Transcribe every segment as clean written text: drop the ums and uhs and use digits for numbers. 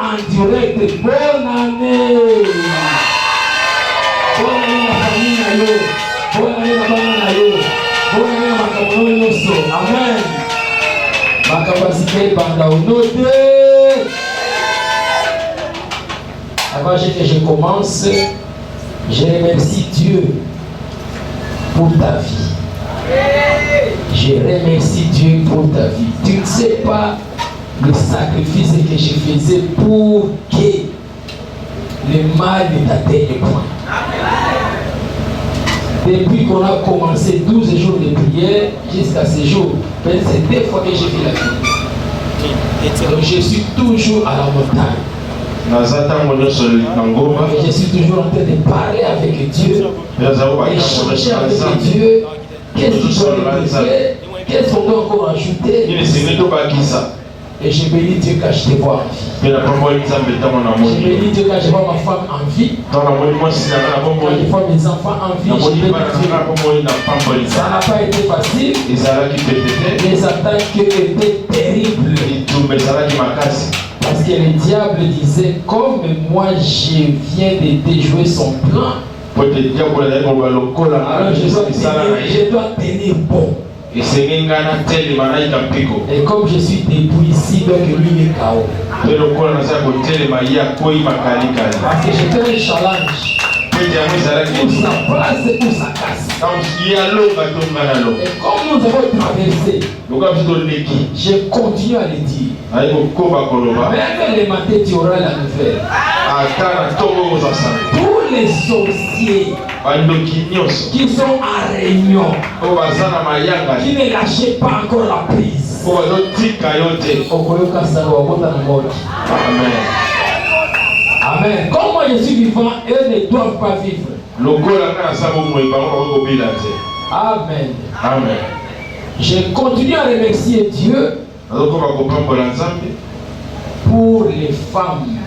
En direct, bonne année. Bonne année la famille Nayo. Bonne année la bande Nayo. Bonne année ma camarade Nosso. Amen. Ma capacité pendant noté. Avant que je commence, je remercie Dieu pour ta vie. Je remercie Dieu pour ta vie. Tu ne sais pas le sacrifice que je faisais pour que le mal ne t'atteigne point. Depuis qu'on a commencé 12 jours de prière jusqu'à ce jour, c'est 2 fois que j'ai fait la vie. Donc je suis toujours à la montagne. Je suis toujours en train de parler avec Dieu, échanger avec Dieu. Qu'est-ce qu'il doit faire? Qu'est-ce qu'on doit encore ajouter? Et je bénis Dieu quand je te vois en vie. Je bénis Dieu quand je vois ma femme en vie. Quand je vois mes enfants en vie, je bénis Dieu. Ça n'a pas été facile. Les attaques étaient terribles. Parce que le diable disait, comme moi je viens de déjouer son plan, alors je dois tenir bon. Et comme je suis debout ici, donc lui est KO. Parce que j'étais un challenge. Pour sa place et pour sa casse. Et comme nous avons traversé, je continue à le dire. Même le matin, tu auras la nouvelle. Tous les sorciers qui sont en réunion, qui ne lâchent pas encore la prise. Amen. Amen. Comme moi je suis vivant, eux ne doivent pas vivre. Amen. Amen. Je continue à remercier Dieu pour les femmes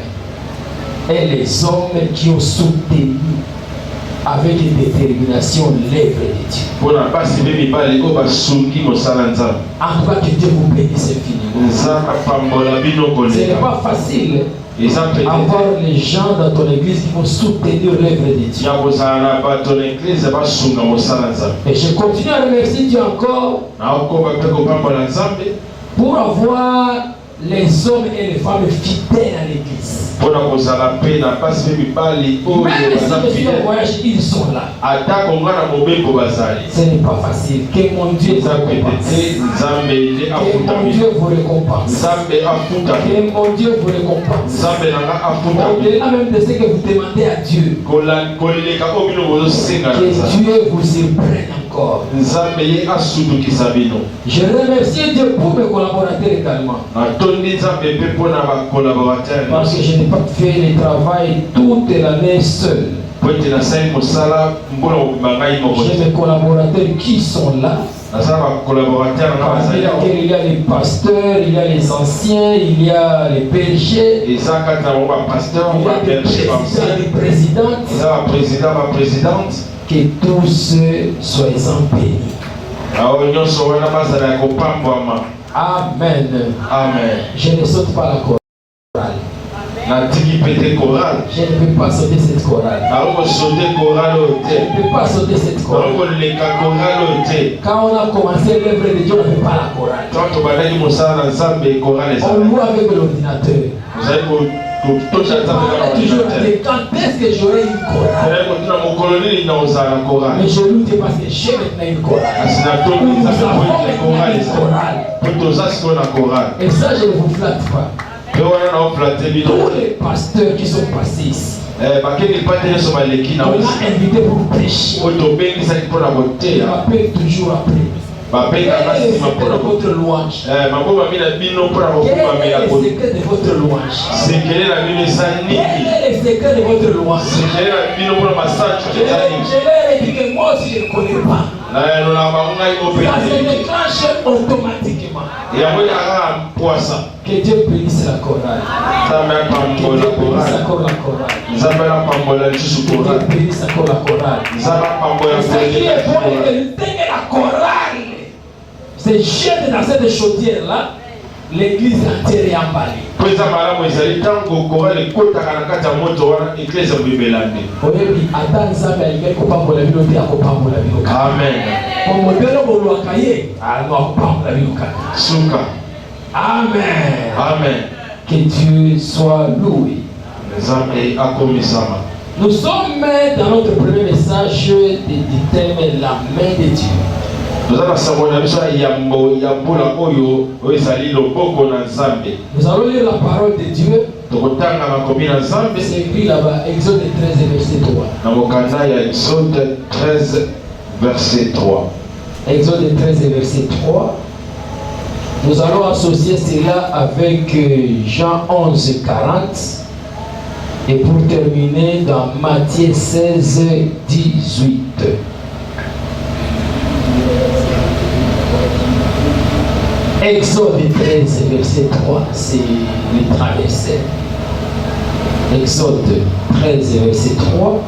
et les hommes qui ont soutenu avec une détermination l'œuvre de Dieu. En tout cas, que Dieu vous bénisse infiniment. Ce n'est pas facile avoir les gens dans ton église qui vont soutenir l'œuvre de Dieu. Et je continue à remercier Dieu encore pour avoir les hommes et les femmes fidèles à l'église. Même si je suis en voyage, ils sont là. Ce n'est pas facile. Que mon Dieu vous récompense. Que mon Dieu vous récompense. Que mon Dieu vous récompense. Au-delà même de ce que vous demandez à Dieu. Que Dieu vous surprenne encore. Je remercie Dieu pour mes collaborateurs également. Parce que je n'ai pas fait le travail toute l'année seul. J'ai mes collaborateurs qui sont là. Parmi lesquels il y a les pasteurs, il y a les anciens, il y a les bergers, il y a les présidentes. Que tous soient bénis. Amen. Amen. Je ne saute pas la chorale. Je ne peux pas sauter cette chorale. Je ne peux pas sauter cette chorale. Quand on a commencé l'œuvre de Dieu, on n'avait pas la chorale. On loue avec l'ordinateur. Je parlais toujours de quand est-ce que j'aurai une chorale. Mais je loue Dieu parce que j'ai maintenant une chorale. Et ça, je ne vous flatte pas. Tous les pasteurs qui sont passés ici, on a invité pour prêcher. Ils m'appellent toujours après. Quel est le secret de votre louange? Quel est le secret de votre louange? Quel est le secret de votre louange? Je leur ai dit que moi aussi je ne connais pas. Ça se déclenche automatiquement. Que Dieu bénisse la chorale. Que Dieu bénisse encore la chorale. Que Dieu bénisse encore la chorale. Ce qui est bon est que la chorale, c'est jeté dans cette chaudière-là, l'église entière est emballée. Amen. Amen. Amen. Que Dieu soit loué. Nous sommes dans notre premier message du thème la main de Dieu. Nous allons lire la parole de Dieu. C'est écrit là-bas, Exode 13, verset 3. Exode 13, verset 3. Nous allons associer cela avec Jean 11, 40. Et pour terminer dans Matthieu 16, 18. Exode 13, verset 3, c'est le traversé. Exode 13, verset 3.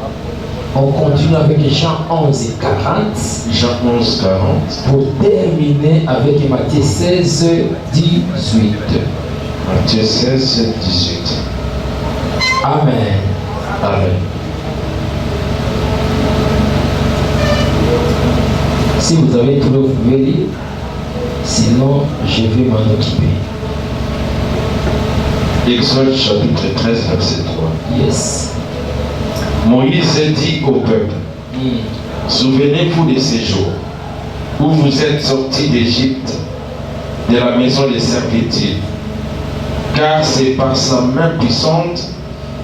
On continue avec Jean 11, 40. Jean 11, 40. Pour terminer avec Matthieu 16, 18. Matthieu 16, 18. Amen. Amen. Si vous avez trouvé, vous pouvez lire. Sinon, je vais m'en occuper. Exode chapitre 13, verset 3. Yes. Moïse dit au peuple, souvenez-vous de ces jours où vous êtes sortis d'Égypte, de la maison des servitudes, car c'est par sa main puissante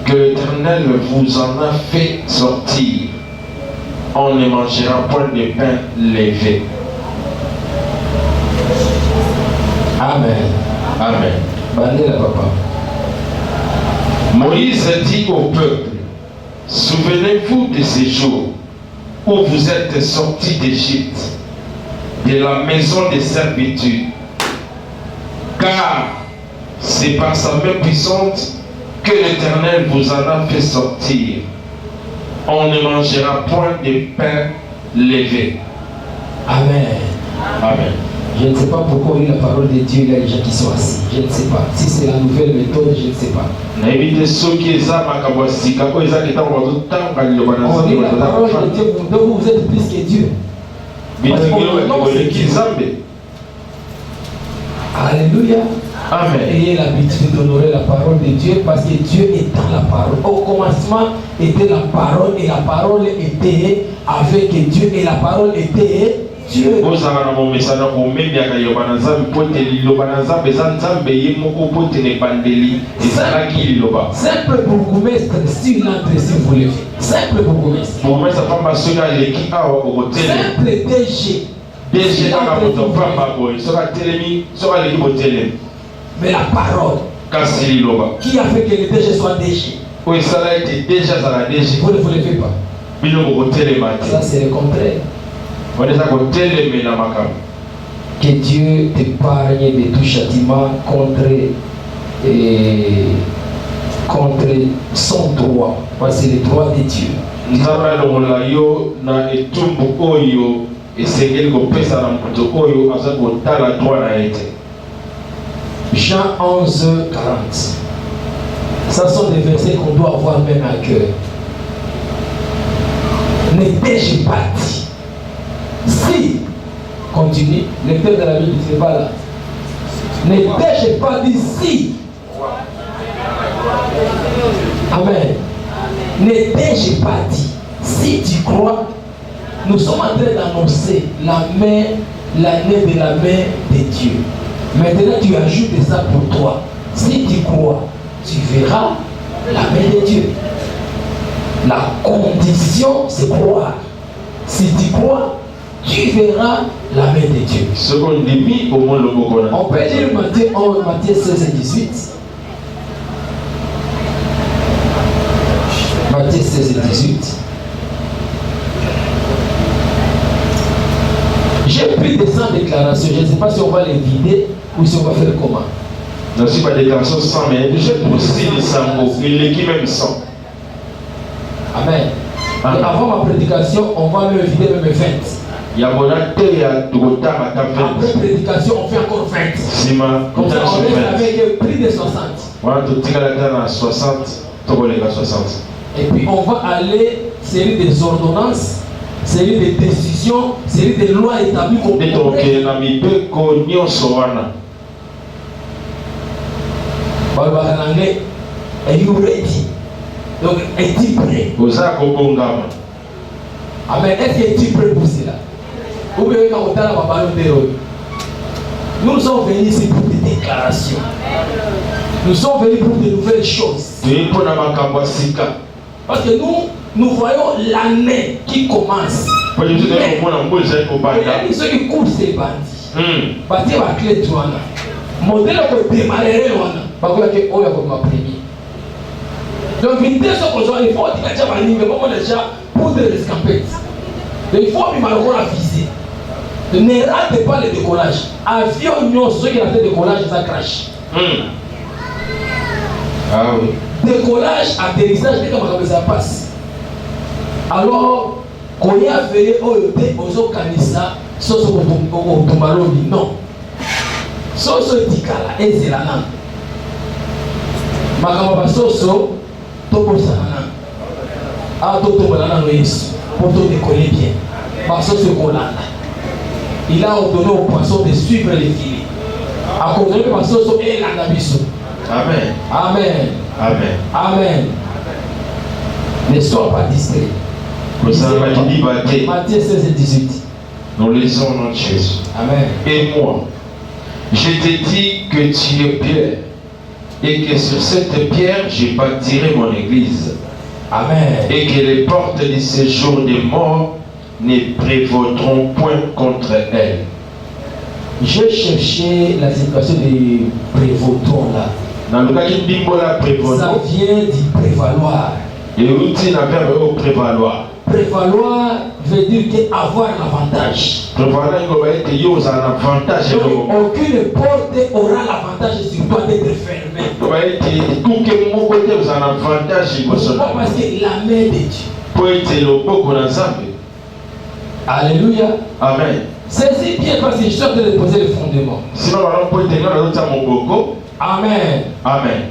que l'Éternel vous en a fait sortir. On ne mangera point de pain levé. Amen. Amen. Bandez la papa. Moïse dit au peuple, souvenez-vous de ces jours où vous êtes sortis d'Égypte, de la maison des servitudes, car c'est par sa main puissante que l'Éternel vous en a fait sortir. On ne mangera point de pain levé. Amen. Amen. Je ne sais pas pourquoi on lit la parole de Dieu, il y a des gens qui sont assis. Je ne sais pas. Si c'est la nouvelle méthode, je ne sais pas. On lit la parole de Dieu, donc vous êtes plus que Dieu. Alléluia. Amen. Ayez l'habitude d'honorer la parole de Dieu parce que Dieu est dans la parole. Au commencement était la parole et la parole était avec Dieu et la parole était Dieu. Simple bourgmestre, si l'entrée, si vous voulez. Simple bourgmestre. Simple DG. Mais la parole qui a fait que le DG soit DG. Vous ne vous levez pas. Ça c'est le contraire. Que Dieu t'épargne de tout châtiment contre son droit. Parce que c'est le droit de Dieu. Jean 11, 40. Ça sont des versets qu'on doit avoir même à cœur. Ne t'ai-je pas dit? Si, continue, lecteur de la Bible, tu n'es pas là. Ne t'ai-je pas dit si? Amen. Ne t'ai-je pas dit? Si tu crois, nous sommes en train d'annoncer l'année de la main de Dieu. Maintenant, tu ajoutes ça pour toi. Si tu crois, tu verras la main de Dieu. La condition, c'est croire. Si tu crois, tu verras la main de Dieu. On peut lire Matthieu 16 et 18. Matthieu 16 et 18. Je J'ai pris des 100 déclarations. Je ne sais pas si on va les vider ou si on va faire comment. Je ne suis pas déclaration 100, mais j'ai aussi des 100 mots. Il est qui même 100. Amen. Et avant ma prédication, on va me vider même 20. Après prédication, on fait encore 20. Comme ça, on est avec prix de 60. Et puis on va aller, série des ordonnances, série des décisions, série des lois établies comme en anglais, are you ready? Donc, es-tu prêt? Amen. Est-ce que tu es prêt pour cela? Nous sommes venus ici pour des déclarations. Nous sommes venus pour de nouvelles choses. Parce que nous voyons l'année qui commence. Il y a ceux qui courent ces bandits. Bâtir la clé de toi. Modèle pour démarrer loin. Donc, il faut déjà pour des escampades. Il faut la viser. Ne rate pas le décollage. Avion, ceux qui ont fait décollage, ça crache. Ah oui. Décollage, atterrissage, dès que ça passe. Alors, quand il y a veillé au yoté, aux kanisa, soso au tombaloni, non. Soso tikala, et c'est la langue. Makamaba soso, topo sanana. Ah, toto banana noïs, pour te décoller bien. Soso kolanda. Il a ordonné aux poissons de suivre les filets. À cause de soso et l'andabiso. Amen. Amen. Amen. Amen. Ne sois pas distrait. Matthieu 16 et 18. Nous lisons au nom de Jésus. Amen. Et moi, je te dis que tu es Pierre, et que sur cette pierre, je bâtirai mon église. Amen. Et que les portes de séjour des morts ne prévaudront point contre elle. J'ai cherché la situation des prévotants là. Ça vient du prévaloir. Prévaloir veut dire avoir l'avantage. Aucune porte aura l'avantage sur toi d'être fermée. Parce que la main de Dieu. Alléluia. Amen. C'est bien parce que je suis en train de poser le fondement. Amen. Amen.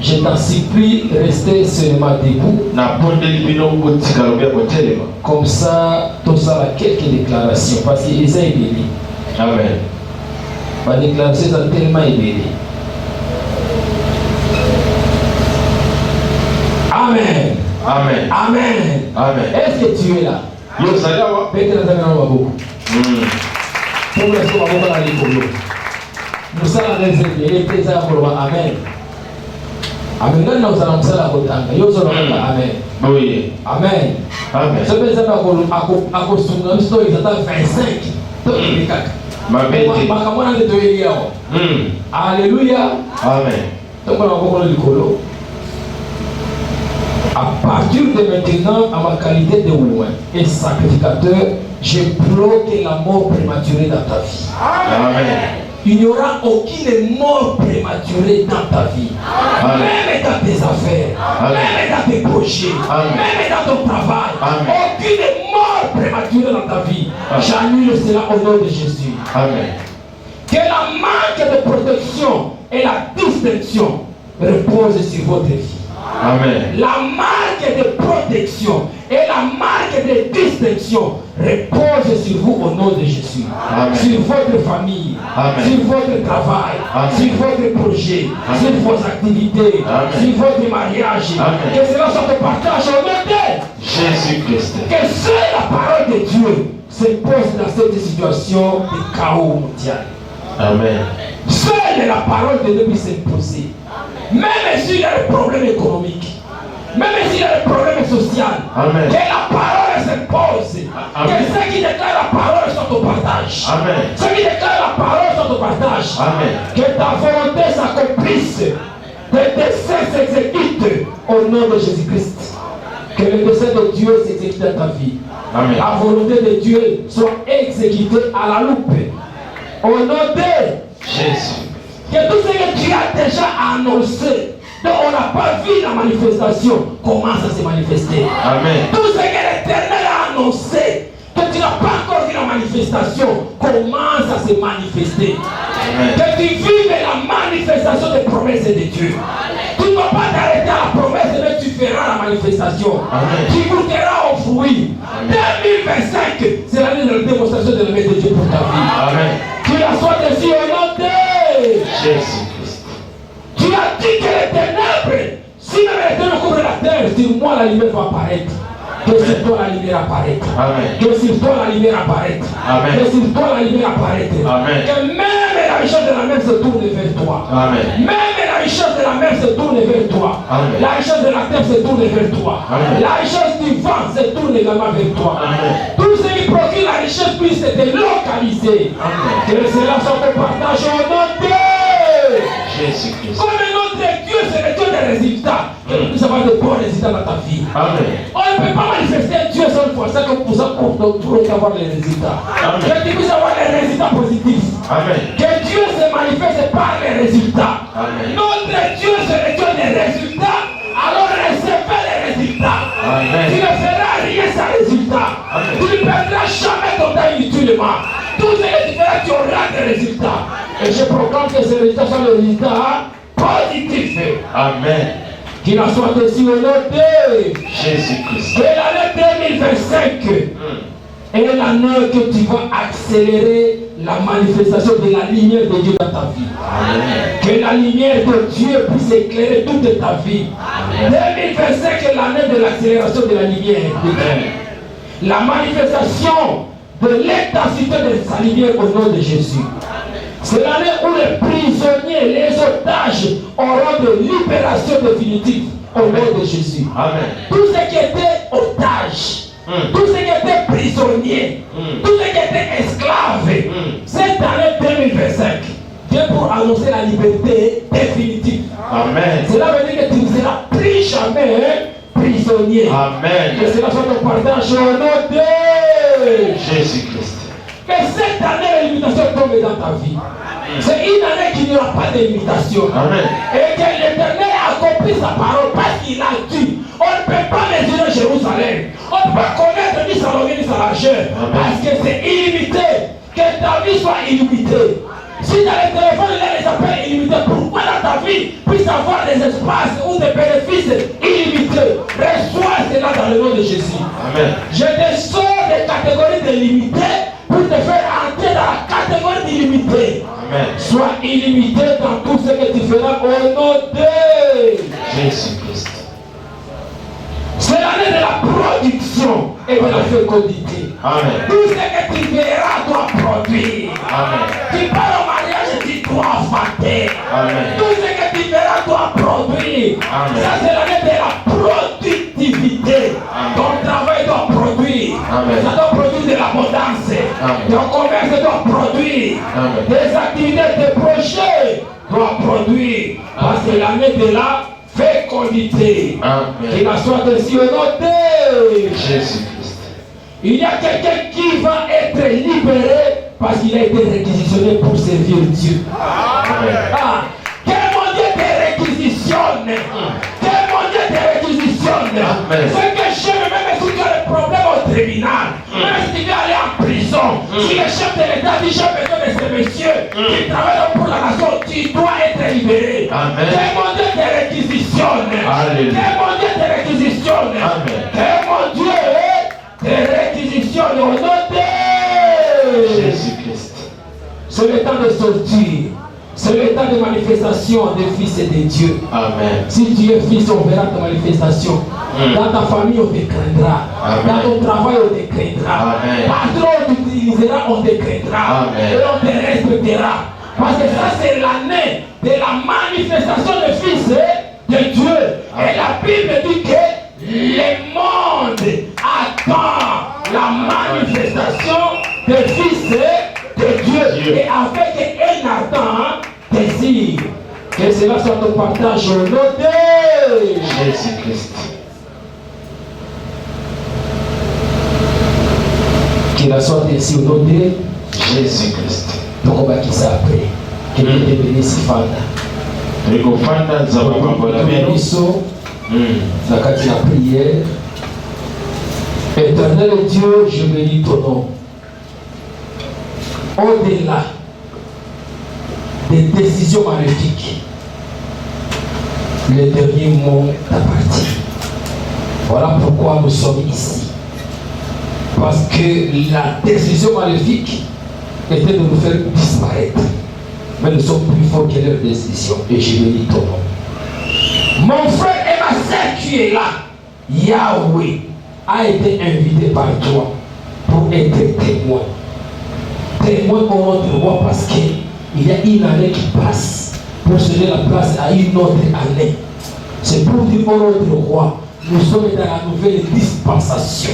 Je t'en supplie, restez seulement debout. Comme ça, tout ça a quelques déclarations. Parce qu'ils ont ébélé. Amen. Ma déclaration est tellement ébélée. Amen. Amen. Amen. Amen. Est-ce que tu es là? Peut-être que nous avons beaucoup. Pour nous, nous avons beaucoup de nous sommes réservés, les présents pour Amen. Amen. Nous allons faire la botanga. Amen. Oui. Amen. Amen. Ce que nous avons à nous sommes 25. Ma bête. Alléluia. Amen. Donc on a beaucoup de colo. À partir de maintenant, à ma qualité de loin et sacrificateur, je bloque la mort prématurée dans ta vie. Amen. Il n'y aura aucune mort prématurée dans ta vie. Amen. Même dans tes affaires, Amen. Même dans tes projets, Amen. Même dans ton travail. Amen. Aucune mort prématurée dans ta vie. J'annule cela au nom de Jésus. Amen. Que la marque de protection et la distinction reposent sur votre vie. Amen. La marque de protection et la marque de distinction repose sur vous au nom de Jésus. Amen. Sur votre famille, Amen. Sur votre travail, Amen. Sur votre projet, Amen. Sur vos activités, Amen. Sur votre mariage. Amen. Que cela soit de partage au nom de Jésus-Christ. Que seule la parole de Dieu se pose dans cette situation de chaos mondial. Amen. Seule la parole de Dieu puisse s'imposer. Même s'il y a des problèmes économiques, même s'il y a des problèmes sociaux, Amen. Que la parole s'impose. Que ceux qui déclarent la parole sont au partage. Amen. Ceux qui déclarent la parole sont au partage. Amen. Que ta volonté s'accomplisse. Que tes desseins s'exécutent au nom de Jésus-Christ. Que le dessein de Dieu s'exécute dans ta vie. Amen. La volonté de Dieu soit exécutée à la loupe. Au nom de Jésus. Que tout ce que Dieu a déjà annoncé, donc on n'a pas vu la manifestation, commence à se manifester. Amen. Tout ce que l'Éternel a annoncé, que tu n'as pas encore vu la manifestation, commence à se manifester. Amen. Que tu vives la manifestation des promesses de Dieu. Tu ne vas pas t'arrêter à la promesse, mais tu feras la manifestation. Amen. Tu goûteras au fruit. 2025, c'est l'année de la démonstration de l'aimé de Dieu pour ta vie. Amen. Tu la sois dessus au nom de Jésus-Christ. Tu as dit que les ténèbres, si même les ténèbres couvrent la terre, sur moi la lumière va apparaître. Que sur toi la lumière apparaître. Amen. Que sur toi la lumière apparaître. Amen. Que sur toi la lumière apparaître. Amen. Que même la richesse de la mer se tourne vers toi. Amen. Même la richesse de la mer se tourne vers toi. Amen. La richesse de la terre se tourne vers toi. Amen. La richesse du vent se tourne également vers toi. Amen. Tout ce qui procure la richesse puisse être localisé. Amen. Que cela soit partagé au nom de Jésus-Christ. comme notre Dieu, c'est le Dieu des résultats. Que tu puisses avoir de bons résultats dans ta vie. Amen. On ne peut pas manifester Dieu seule fois, c'est comme pour ça pour avoir les résultats. Amen. Que tu puisses avoir les résultats positifs. Amen. Que Dieu se manifeste par les résultats. Amen. Notre Dieu, c'est le Dieu des résultats. Alors recevez les résultats. Amen. Tu ne feras rien sans résultat. Amen. Tu ne perdras jamais ton temps inutilement. Tout ce que tu feras, tu auras des résultats. Et je proclame que ces résultats sont les résultats positifs. Amen. Qu'il en soit ainsi au nom de Jésus-Christ. que l'année 2025 est l'année que tu vas accélérer la manifestation de la lumière de Dieu dans ta vie. Amen. Que la lumière de Dieu puisse éclairer toute ta vie. Amen. 2025 est l'année de l'accélération de la lumière de Dieu. Amen. La manifestation de l'intensité de sa lumière au nom de Jésus. C'est l'année où les prisonniers, les otages auront de libération définitive au nom de Jésus. Amen. Tout ce qui était otage, tout ce qui était prisonnier, tout ce qui était esclave, cette année 2025, Dieu pour annoncer la liberté définitive. Amen. Cela veut dire que tu ne seras plus jamais prisonnier. Amen. Que cela soit ton partage au nom de Jésus-Christ. que cette année, l'imitation tombe dans ta vie. C'est une année qui n'y aura pas d'imitation. Amen. Et que l'Éternel a accompli sa parole parce qu'il a dit. On ne peut pas mesurer Jérusalem. On ne peut pas connaître ni sa longueur ni sa largeur. Parce que c'est illimité. Que ta vie soit illimitée. Si dans les téléphones, il y a des appels illimités, pourquoi dans ta vie puisse avoir des espaces ou des bénéfices illimités? Reçois cela dans le nom de Jésus. Amen. Je te sors des catégories délimitées pour te faire entrer dans la catégorie d'illimité. Amen. Sois illimité dans tout ce que tu feras au nom de Jésus-Christ. C'est l'année de la production et de la fécondité. Amen. Tout ce que tu verras doit produire. Amen. Tu pars au mariage et tu dois enfanter. Amen. Tout ce que tu verras doit produire. Amen. Ça c'est l'année de la productivité. Amen. Ton travail doit produire. Amen. Ça doit produire de l'abondance. Amen. Ton commerce doit produire. Amen. Tes activités, tes projets doivent produire. Parce que l'année de la fécondité. Amen. Qu'il en soit ainsi au nom de Jésus-Christ. il y a quelqu'un qui va être libéré parce qu'il a été réquisitionné pour servir Dieu. Amen. Ah, que mon Dieu te réquisitionne. Que mon Dieu te réquisitionne. Amen. Ce que j'aime, même si tu as des problèmes au tribunal, même si tu veux aller en prison, si le chef de l'État dit j'ai besoin de ces messieurs qui travaillent pour la nation, tu dois être libéré. Amen. Que mon Dieu te réquisitionne. Alléluia. Que mon Dieu te réquisitionne. Amen. Que mon Dieu te réquisitionne au nom de Jésus-Christ. C'est le temps de sortir. C'est le temps de manifestation des fils et des dieux. Amen. Si tu es fils, on verra ta manifestation. Dans ta famille, on te craindra. Amen. Dans ton travail, on te craindra. Amen. Partout où tu utiliseras, on te craindra. Amen. Et on te respectera. Parce que ça, c'est l'année de la manifestation des fils de Dieu. Et la Bible dit que le monde attend la manifestation des fils de Dieu. Et avec un ardent désir. Que cela soit ton partage au nom de Jésus-Christ. Qu'il soit ainsi au nom de Jésus-Christ. Donc on va qui ça après. Qu'il te bénisse Fanda. Fanda la prière. Éternel Dieu, je bénis ton nom. Au-delà des décisions maléfiques, le dernier mot t'appartient. Voilà pourquoi nous sommes ici. Parce que la décision maléfique était de nous faire disparaître. Mais nous sommes plus forts que leur décision. Et je bénis ton nom. Mon frère et ma sœur qui est là, Yahweh a été invité par toi pour être témoin. Témoin au nom de roi parce qu'il y a une année qui passe pour céder la place à une autre année. C'est pour dire au nom de roi, nous sommes dans la nouvelle dispensation.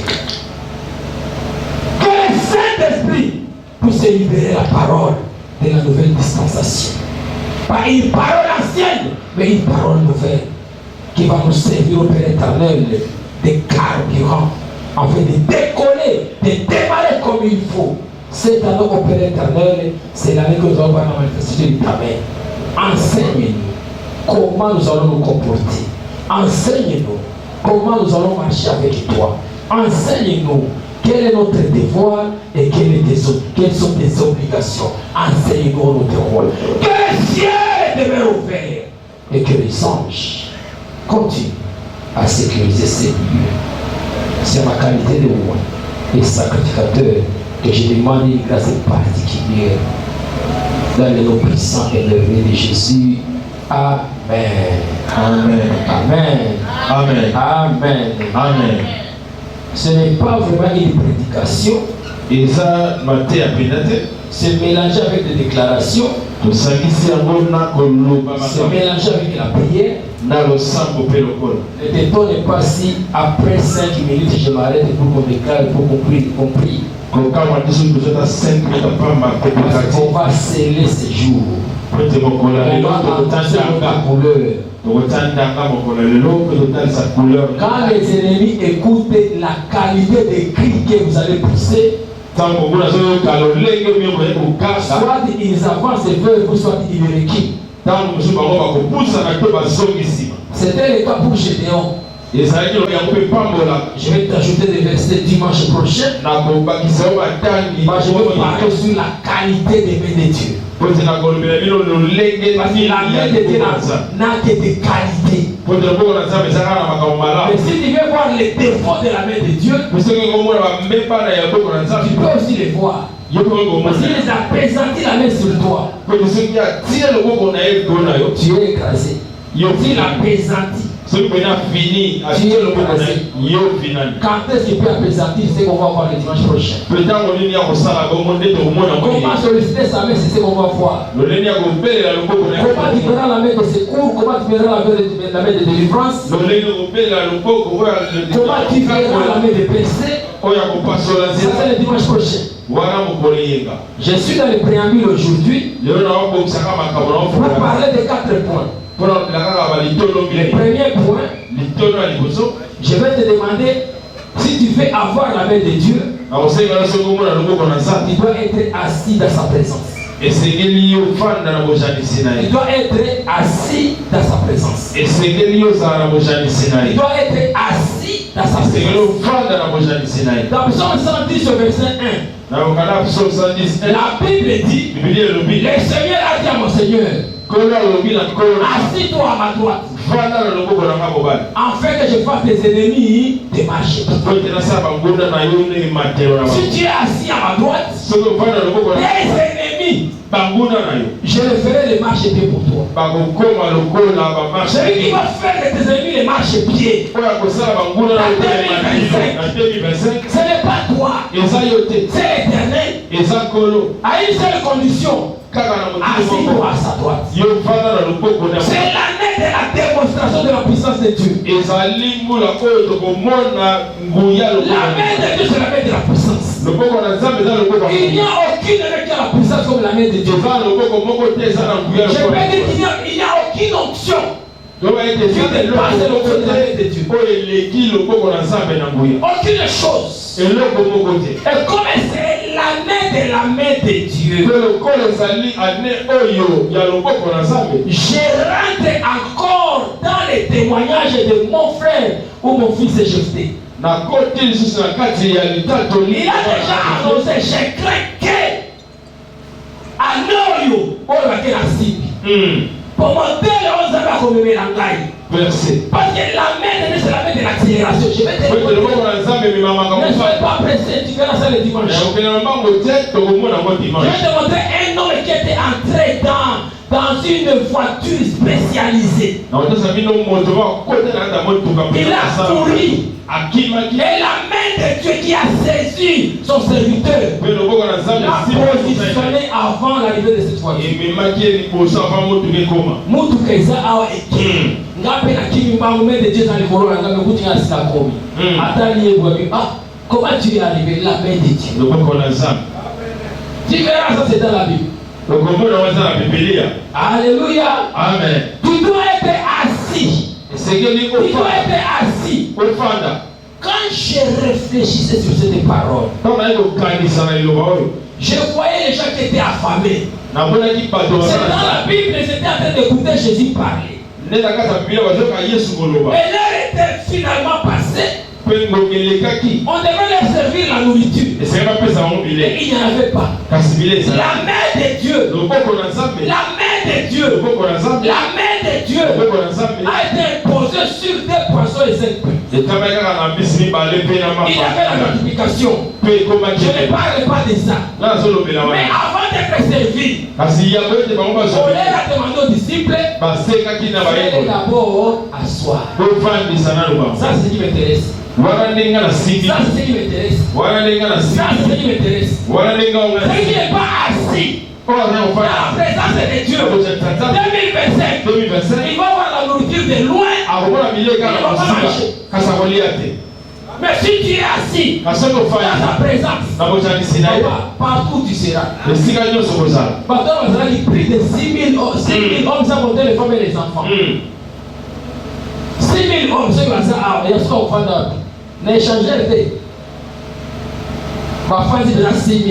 Que le Saint-Esprit puisse libérer la parole de la nouvelle dispensation. Pas une parole ancienne, mais une parole nouvelle qui va nous servir au Père éternel de carburant, afin de décoller, de démarrer comme il faut. Cette année au Père éternel, c'est l'année que nous allons voir la manifestation de ta main. Enseigne-nous comment nous allons nous comporter. Enseigne-nous comment nous allons marcher avec toi. Enseigne-nous quel est notre devoir et quelles sont tes obligations. Enseigne-nous notre rôle. Que le ciel demeure ouvert et que les anges continuent à sécuriser ces lieux. C'est ma qualité de roi et sacrificateur que je demande une grâce particulière dans le nom puissant et merveilleux de Jésus. Amen. Amen. Amen. Amen. Amen. Amen. Ce n'est pas vraiment une prédication. Et ça, c'est mélangé avec des déclarations. C'est mélangé avec la prière. Ne t'étonne pas si après 5 minutes je m'arrête pour qu'on déclare, pour qu'on prie. On va sceller ces jours. On va attention la couleur. Quand les ennemis écoutent la qualité des cris que vous allez pousser, soit ils avancent vers vous, soit ils reculent. C'était le cas pour Gédéon. Je vais t'ajouter des versets dimanche prochain. Je vais parler sur la qualité des mains de Dieu. Parce que la main de Dieu n'a que des qualités. Mais si tu veux voir les défauts de la main de Dieu, tu peux aussi les voir. Parce qu'il les a présentés la main sur toi. Tu es écrasé. Il a présenté. Quand est-ce qu'il peut présenter? C'est ce qu'on va voir le dimanche prochain. Comment solliciter sa main? C'est ce qu'on va voir. Comment tu verras la main de secours? Comment tu verras la main de délivrance? Comment tu verras la main de péché? Ça c'est le dimanche prochain. Je suis dans le préambule aujourd'hui pour parler de 4 points. Le premier point, je vais te demander si tu veux avoir la main de Dieu, tu dois être assis dans sa présence. Tu dois être assis dans sa présence. Tu dois être assis dans sa présence. Dans Psaume 110 au verset 1, la Bible dit, le Seigneur a dit à mon Seigneur, assis-toi à ma droite, afin que je fasse tes ennemis tes marches. Si tu es assis à ma droite, tes ennemis, je le ferai les marches pieds pour toi. Celui qui va faire de tes ennemis les marches pieds en 2025, ce n'est pas toi, c'est l'Éternel. À une seule condition, assis-toi à sa droite. C'est l'année de la démonstration de la puissance de Dieu. La main de Dieu, c'est la main de la puissance. Il n'y a aucune main qui a la puissance comme la main de Dieu. Je peux dire qu'il n'y a aucune onction Tu dépasses le côté de Dieu. Aucune chose. Et comme c'est la main de Dieu, je rentre encore dans les témoignages de mon frère ou mon fils Jephthé. Il a déjà annoncé, je crains que Anoyo, pour la cible. Pour monter les 11 ans comme verset. Parce que la main de Dieu, c'est la main de l'accélération. Je vais te dire. Ne soyez pas pressé, tu verras ça le dimanche. Je vais te montrer un homme qui était entré dans une voiture spécialisée. Il a couru. Et la main de Dieu qui a saisi son serviteur l'a positionné avant l'arrivée de cette voiture. Comment tu es arrivé? La main de Dieu. Tu verras ça, c'est dans la Bible. Alléluia. Amen. Tu dois être assis. Tu dois être assis. Quand je réfléchissais sur cette parole, je voyais les gens qui étaient affamés. C'est dans la Bible, j'étais en train d'écouter Jésus parler. Et l'heure était finalement passée. On devait leur servir la nourriture. Et il n'y en avait pas. La main de Dieu, la main de Dieu, la main de Dieu a été imposée sur des poissons et 5 pains. Il avait la notification. Je ne parle pas de ça. Mais avant d'être servi, on leur a demandé aux disciples d'aller d'abord asseoir. Ça, c'est ce qui m'intéresse. Ça, c'est ce qui m'intéresse. Ça, c'est ce qui m'intéresse. Ce qui n'est pas assis dans la présence de Dieu. 2025, il va voir la nourriture de loin. Il va pas marcher. Mais si tu es assis dans sa présence, partout tu seras. Maintenant, on a pris de 6 000 hommes sans compter les femmes et les enfants. 6 000 hommes, c'est comme ça. Il y a ce qu'on fait dans l'échanger. Ma femme dit déjà 6 000.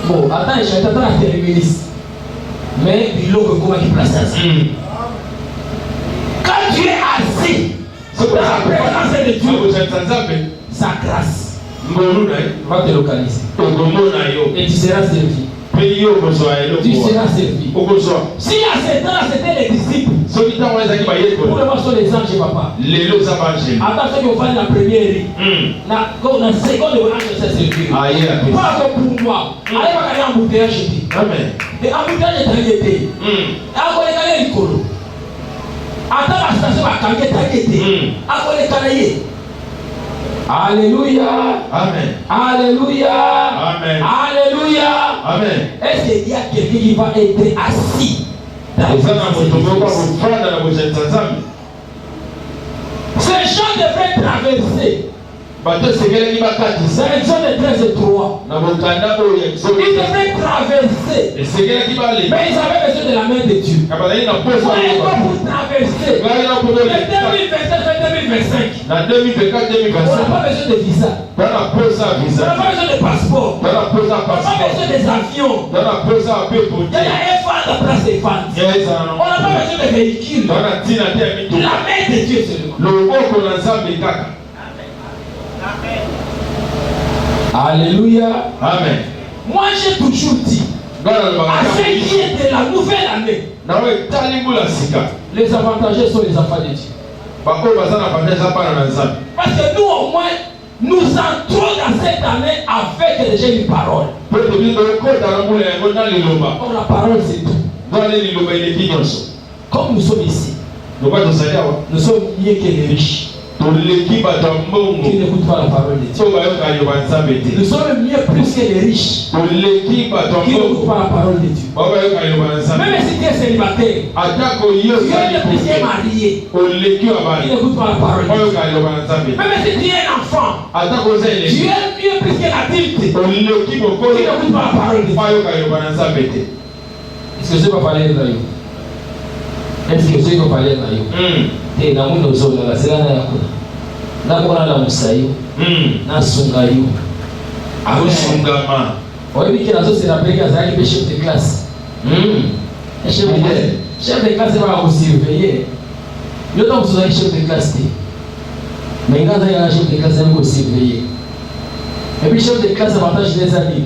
Bon, attends, je t'attends à terminer. Mais il faut que comment tu places ça. Quand tu es assis dans la présence de Dieu, sa grâce va te localiser. Et tu seras servi. Tu seras servi. Si à ce temps-là c'était les disciples, pour le moment sont les anges, papa. Attention qu'on fasse la première rue. Quand la seconde, on va se servir. Pas pour moi. Allez, on va aller en bouteillage. Et en bouteillage, c'est un été. Après, on va aller à l'école. Attends, la station va camper, t'as été. Après, on va aller. Alléluia. Amen. Alléluia. Amen. Alléluia. Amen. Est-ce qu'il y a quelqu'un qui va être assis dans ces gens devraient traverser. C'est une zone de 13 et 3. Ils devraient traverser. Mais ils avaient besoin de la main de Dieu. Pour traverser. De 2027 à 2025. On n'a pas besoin de visa. On n'a pas besoin de passeport. On n'a pas besoin des avions. Il y a un fan à la place des fans. On n'a pas besoin de véhicules. La main de Dieu seulement. Alléluia. Amen. Moi j'ai toujours dit à ce qui est de la nouvelle année, les avantagés sont les enfants de Dieu. Parce que nous au moins nous entrons dans cette année avec déjà une parole. Or la parole c'est tout. Comme nous sommes ici, nous sommes mieux que les riches qui n'écoutent pas la parole de Dieu. Nous sommes mieux plus que les riches qui n'écoutent pas la parole de Dieu. Même si tu es célibataire, tu es plus que marié qui n'écoute pas la parole de Dieu. Même si tu es un enfant, tu es mieux plus que l'adulte qui n'écoute pas la parole de Dieu. Est-ce que je peux parler de Dieu? Est-ce que ceux qui ont parlé na yo? Et na muno zola la zela na yakuna. Na kona la musayo. Na sunga yo. Ako sungama. Oui, qui a se rappelé qu'il y a des chefs de classe. Chef de classe va vous surveiller. Il y a des chefs de classe. Mais quand il y a un chef de classe, il va vous surveiller. Et puis, chef de classe, avantage des amis.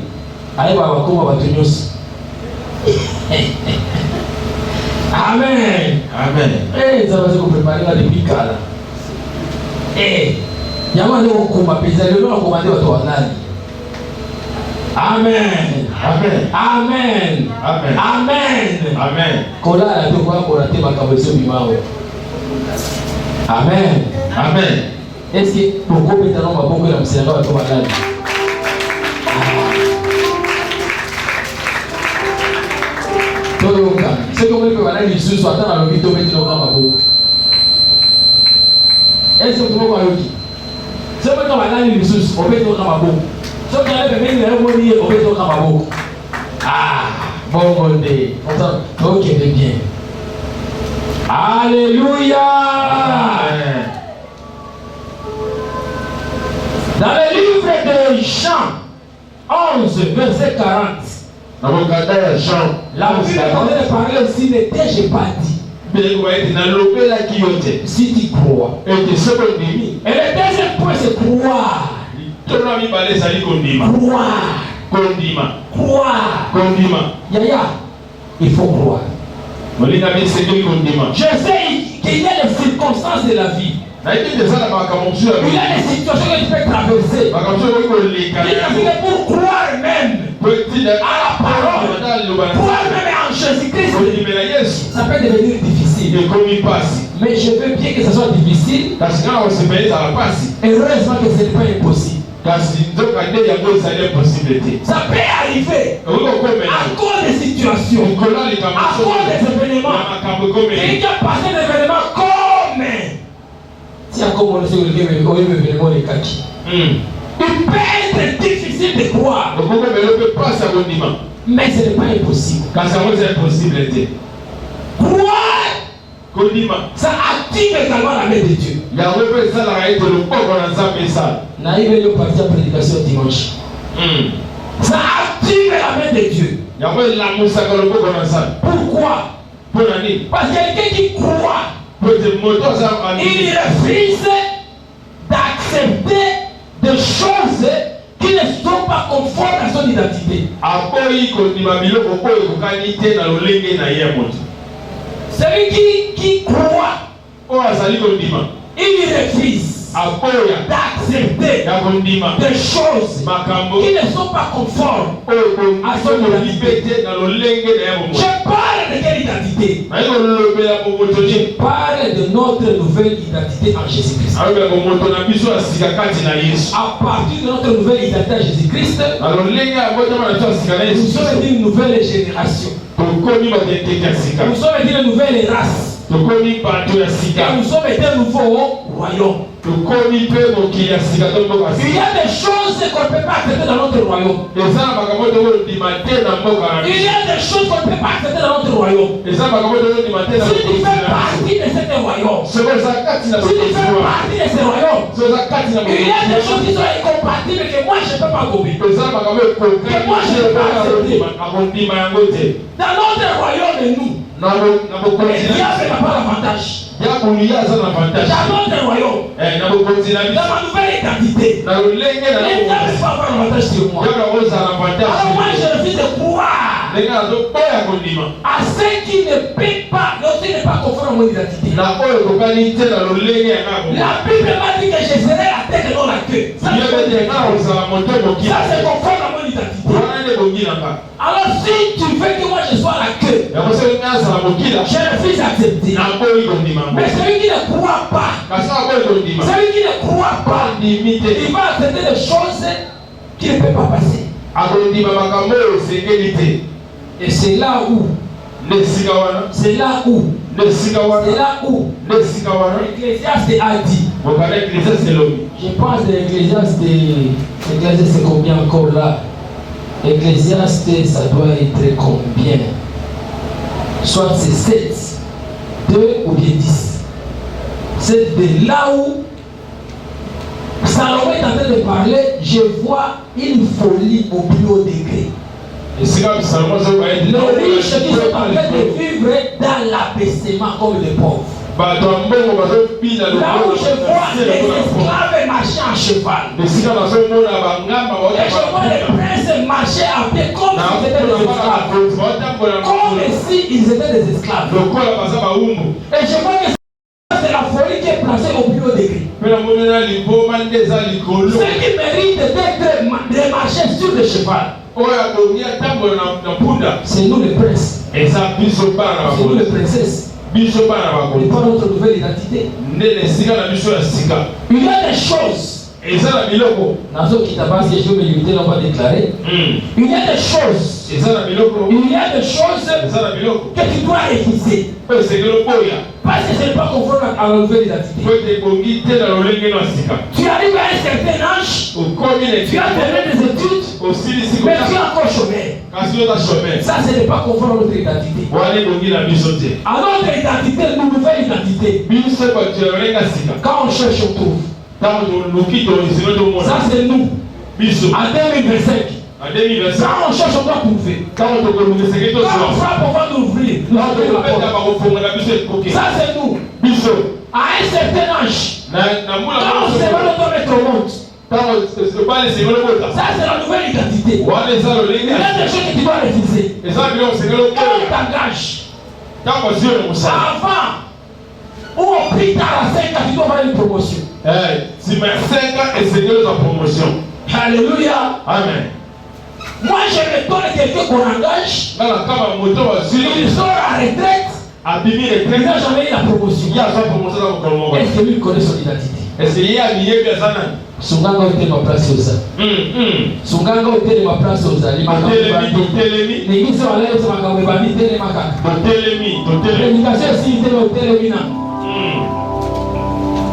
Allez, va voir tenir. Amen. Amen. Eh, ça va se préparer là depuis quand là? Eh, il y a un combat, mais il y a un combat de votre année. Amen. Amen. Amen. Amen. Amen. Amen. Kola la to kwa kola te makabeso bimao. Amen. Amen. Est-ce que pourquoi maintenant ma bongo la msina ba to malade? Toyoka. C'est comme le malade il sous soit dans l'hôpital mettre dans ma bongo. Est-ce que tu vois quoi yoki? C'est comme le malade il sous au mettre dans ma bongo. So quand elle vient le moni au mettre dans ma bongo. Ah, bon gondé. OK, bien. Alléluia. Amen. Dans le livre de Jean 11, verset 40, Dans le cadre de Jean, la Bible est en train de parler aussi, ne t'ai-je pas dit? Si tu crois. Et le deuxième point, c'est croire. Croire. Yaya, il faut croire. Je sais qu'il y a les circonstances de la vie. Il y a des situations que tu peux traverser. Il y a pour croire même à la parole, croire même en Jésus-Christ, ça peut devenir difficile. Mais je veux bien que ça soit difficile. Heureusement que ce n'est pas impossible. Ça peut arriver à cause des situations, à cause des événements. Quelqu'un passe des événements comme si encore on sait que l'événement est kaki. Il peut être difficile de croire, mais ce n'est pas impossible. Croire, ça active également la main de Dieu. Naïve le parti à prédication dimanche. Ça active la main de Dieu. Pourquoi? Parce que quelqu'un qui croit, il refuse d'accepter des choses qui ne sont pas conformes à son identité. Celui qui croit, il refuse d'accepter des choses qui ne sont pas conformes à son identité. Je parle de quelle identité? Je parle de notre nouvelle identité en Jésus-Christ. À partir de notre nouvelle identité en Jésus-Christ, nous sommes une nouvelle génération. Nous sommes une nouvelle race. Et nous sommes un nouveau royaume. Il y a des choses qu'on ne peut pas accepter dans notre royaume. Il y a des choses qu'on ne peut pas accepter dans notre royaume. Si tu fais partie de ce royaume, si tu fais partie de ce royaume, il y a des choses qui sont incompatibles que moi je ne peux pas gober. Que moi je ne peux pas accepter. Dans notre royaume, nous, il y a pas l'avantage. Dans notre royaume, dans ma nouvelle identité, les diables ne peuvent pas avoir l'avantage sur moi. Alors moi je refuse de croire à ceux qui ne paient pas, qui n'est pas conforme à mon identité. La Bible m'a dit que je serai la tête et non la queue. Ça c'est conforme à mon identité. Alors si tu veux que moi je sois la queue, je refuse d'accepter. Mais celui qui ne croit pas, celui qui ne croit pas, il va accepter des choses qui ne peuvent pas passer. Et c'est là où Ecclésiaste a dit. Je pense que Ecclésiaste c'est combien encore là? Ecclésiaste ça doit être combien? Soit c'est 7. 2 ou bien 10. C'est de là où Salomon est en train de parler, je vois une folie au plus haut degré. Les riches qui sont en train de vivre dans l'abaissement comme des pauvres. Là où je vois les esclaves marcher en cheval. Et je vois les princes marcher à pied comme s'ils étaient des esclaves. Comme si ils étaient des esclaves. Et je vois que c'est la folie qui est placée au plus haut degré. Ceux qui méritent de marcher sur le cheval. C'est nous les princes. C'est nous les princesses. Et pas notre nouvelle identité. Il y a des choses. Nazo Kitabas, je vais me limiter, on va déclarer. Il y a des choses. Il y a des choses que tu dois refuser. Parce que ce n'est pas conforme à la nouvelle identité. Tu arrives à un certain âge, tu as terminé des études, mais tu es encore chômeur. Ça, ce n'est pas conforme à notre identité. À notre identité, notre nouvelle identité. Quand on cherche, on trouve. Ça, c'est nous. En 2025. Quand on cherche, on doit trouver. Quand on frappe, on va nous ouvrir. Ça, c'est nous. À un certain âge, quand on se va le mettre au monde. Ça, c'est la nouvelle identité. Il y a des choses que tu dois refuser. Quand on t'engage, avant, ou au plus tard à 5 ans, tu dois avoir une promotion. Si mes 5 ans et c'est la promotion. Alléluia. Amen. Moi, je me donne quelqu'un qu'on engage. Il sort à la retraite. Il n'a jamais eu la promotion. Est-ce que lui connaît son identité? Est-ce qu'il y a un Sunganga était ma place aux âmes. Sunganga était ma place aux âmes. Les gens sont allés sur ma caméra. L'éducation aussi était au télémina.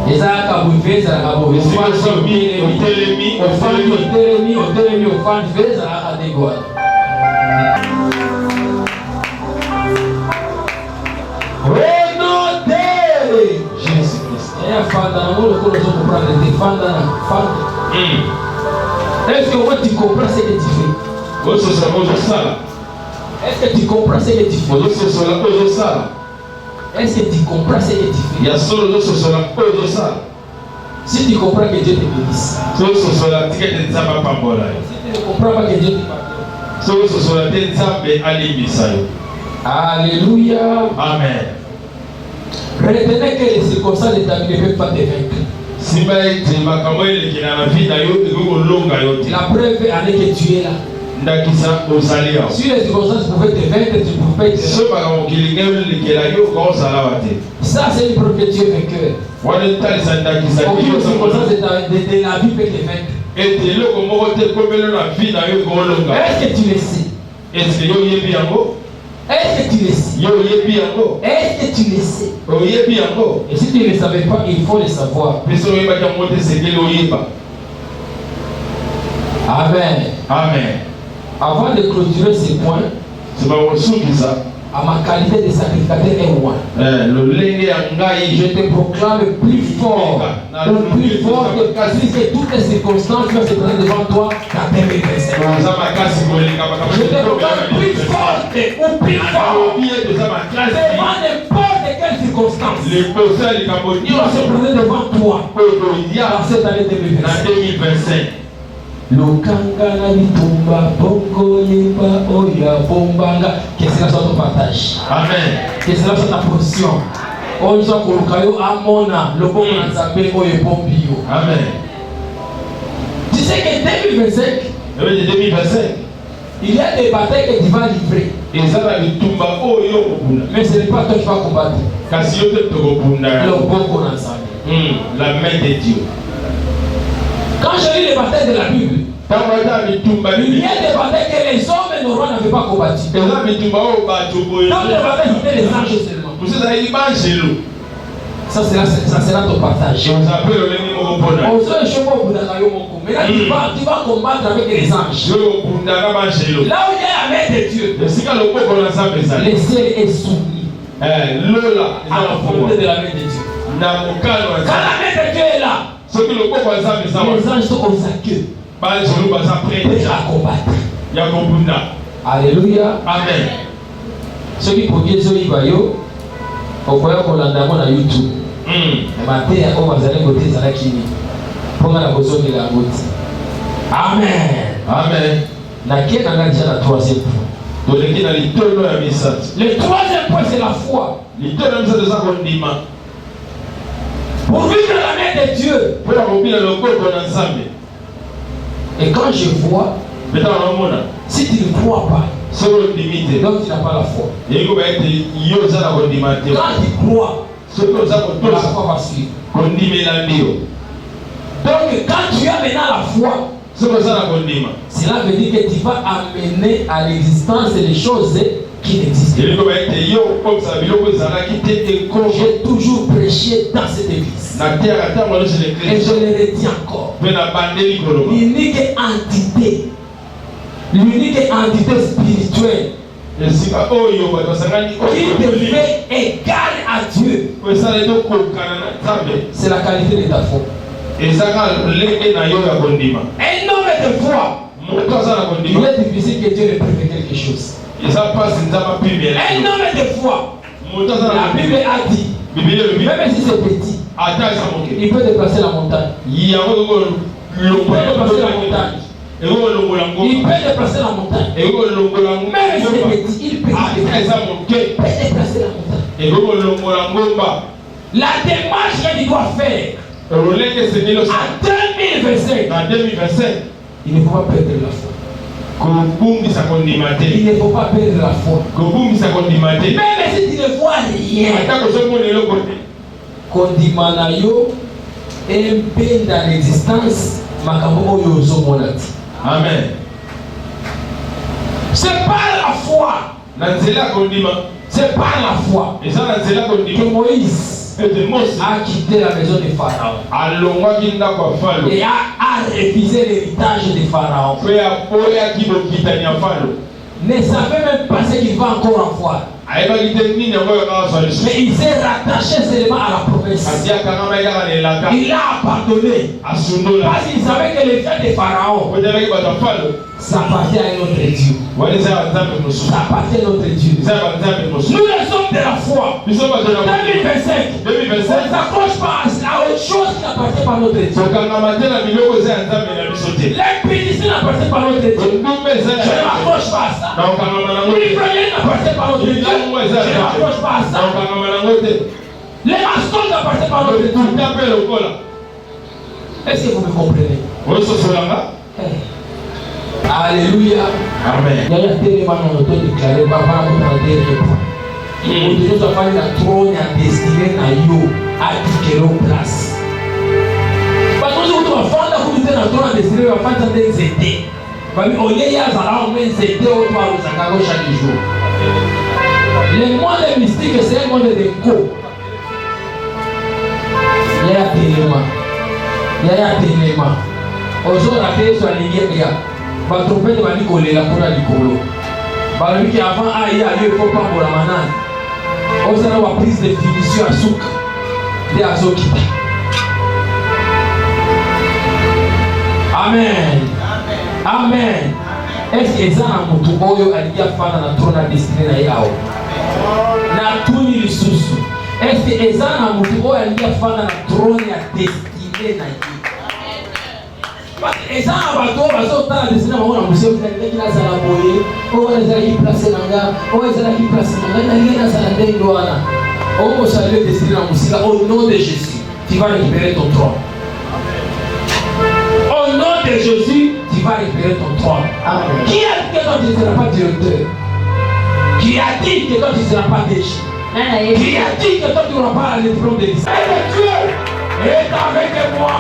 Les arcs vous faites à la mauvaise foi. Au télémi, au fan, faites à la dégoût. Est-ce que tu comprends ce que tu fais? Est-ce que tu comprends ce que tu fais? Est-ce que tu comprends ce que tu fais? Si tu comprends que Dieu te bénisse. Si tu ne comprends pas que Dieu te pardonne. Alléluia. Amen. Retenez que les circonstances de ta vie ne peuvent pas te vaincre. La preuve en est que tu es là. Si les circonstances pouvaient te vaincre, tu ne pouvais pas être là. Ça, c'est une preuve que tu es vainqueur. Aucune circonstance de la vie peut te vaincre. Est-ce que tu le sais? Est-ce que tu le sais? Est-ce que tu le sais? Et si tu ne le savais pas, il faut le savoir. Amen. Amen. Avant de clôturer ces points, à ma qualité de sacrificateur et roi, je te proclame plus fort que toutes les circonstances qui vont se présenter devant toi dans 2025. Je te proclame plus forte ou plus fort devant n'importe quelle circonstance qui va se présenter devant toi dans cette année 2025. Lokanga bitumba bongo yeba oya bombanga. Que cela soit ton partage. Amen. Que cela soit ta portion. Oyo kolukayo amona le bon nzambe oyo bombio. Amen. Tu sais que 2025, il y a des batailles que tu vas livrer. Mais ce n'est pas toi qui vas combattre. Le bon nzambe. La main de Dieu. Quand je lis les batailles de la Bible, il y a des batailles que les hommes et nos rois n'avaient pas combattu. Donc les batailles c'était les anges seulement. Ça sera ton partage. Mais là tu vas combattre avec les anges. Là où il y a la main de Dieu, le ciel est soumis. à la volonté de la main de Dieu. Quand la main de Dieu est là, les anges sont aux accueils. Prêts à combattre. Alléluia. Amen. Ceux qui produisent ce livre, on voit qu'on l'a dans YouTube. Et maintenant, on va aller côté ça là qui pour la position de la route. Amen. Amen. Laquelle on a déjà la troisième point. Le troisième point, c'est la foi. Pour vivre la main de Dieu. Et quand je vois, si tu ne crois pas, donc tu n'as pas la foi. Quand tu crois, la foi va suivre. Donc quand tu as maintenant la foi, cela veut dire que tu vas amener à l'existence des choses qui n'existent pas. J'ai toujours prêché dans cette église. Et je le retiens encore. L'unique entité spirituelle qui te fait égal à Dieu, c'est la qualité de ta foi. Un homme de foi, il est difficile que Dieu répète quelque chose. Un homme de foi, la Bible a dit, même si c'est petit, il peut déplacer la montagne. Il peut déplacer la montagne. Il peut déplacer la montagne. Même si c'est petit, il peut déplacer la montagne. La démarche qu'il doit faire en 2025, il ne faut pas perdre la foi. Il ne faut pas perdre la foi. Même si tu ne vois rien, Kondimanayo est dans l'existence. Amen. C'est par la foi. C'est par la foi que Moïse a quitté la maison de Pharaon et a refusé l'héritage de Pharaon. Ne savait même pas ce qu'il va encore en voir. Mais il s'est rattaché seulement à la promesse. Il a abandonné. Parce qu'il savait que les fils de Pharaon, ça appartient à notre Dieu. Ça appartient à notre Dieu. Nous les hommes de la foi, 2025, on ne s'accroche pas à autre chose qui n'appartient pas à notre Dieu. L'impudicité n'appartient pas à notre Dieu. Je ne m'accroche pas à ça. L'ivrognerie n'appartient pas à notre Dieu. Je ne m'accroche pas à ça. Les mensonges n'appartiennent pas à notre Dieu. Est-ce que vous me comprenez? Alléluia. Amen. Il y a tellement de déclaré, papa, on a dernier point. Nous avons fallu la trône à destiner à yo à quelle place. Parce que nous avons fait la communauté la trône à destiner à faire des étés. On est à Zara, on met des étés au toit de Zakago chaque jour. Le monde mystique, c'est un monde de co. Il y a tellement. Il y a tellement. Aujourd'hui, la paix soit liée. Va tromper de mani coller la pour la licolo. Par lui qui avant a eu il faut pas pour la manane. On s'en a prise de finition à souk de azokita. Amen. Amen. Est-ce que ça a mutu oyo alikia fana na trône destiné na yao? Na tuni lisusu. Est-ce que ça a mutu oyo alikia fana na trône ya destiné na yao? Et ça, on va se faire des cinémas, on a aussi qui a la boye, on va les placer dans la, on va les placer dans la, il y a la déloana. On va saluer des cinémas au nom de Jésus, tu vas récupérer ton trône. Au nom de Jésus, tu vas récupérer ton trône. Amen. Qui a dit que toi tu ne seras pas directeur? Qui a dit que toi tu ne seras pas déchu? Qui a dit que toi tu n'auras pas le diplôme de l'Israël? Dieu est avec moi.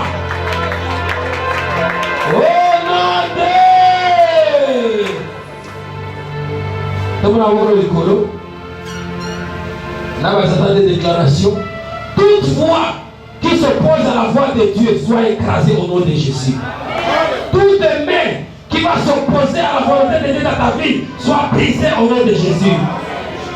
Oh non de! Comme on a vu le colo, là va s'attendre des déclarations. Toute voix qui s'oppose à la voix de Dieu soit écrasée au nom de Jésus. Toute main qui va s'opposer à la volonté de Dieu dans ta vie soit brisée au nom de Jésus.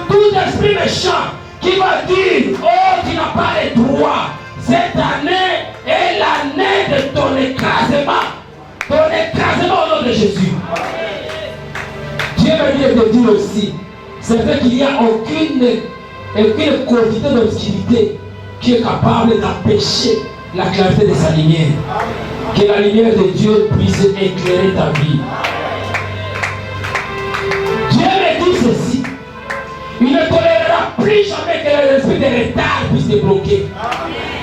Tout esprit méchant qui va dire, oh, tu n'as pas les droits. Cette année est l'année de ton écrasement. Ton écrasement au nom de Jésus. Dieu m'a dit de te dire aussi, c'est vrai qu'il n'y a aucune quantité d'obscurité qui est capable d'empêcher la clarté de sa lumière. Que la lumière de Dieu puisse éclairer ta vie. Dieu me dit ceci. Il ne tolérera plus jamais que l'esprit de retard puisse te bloquer.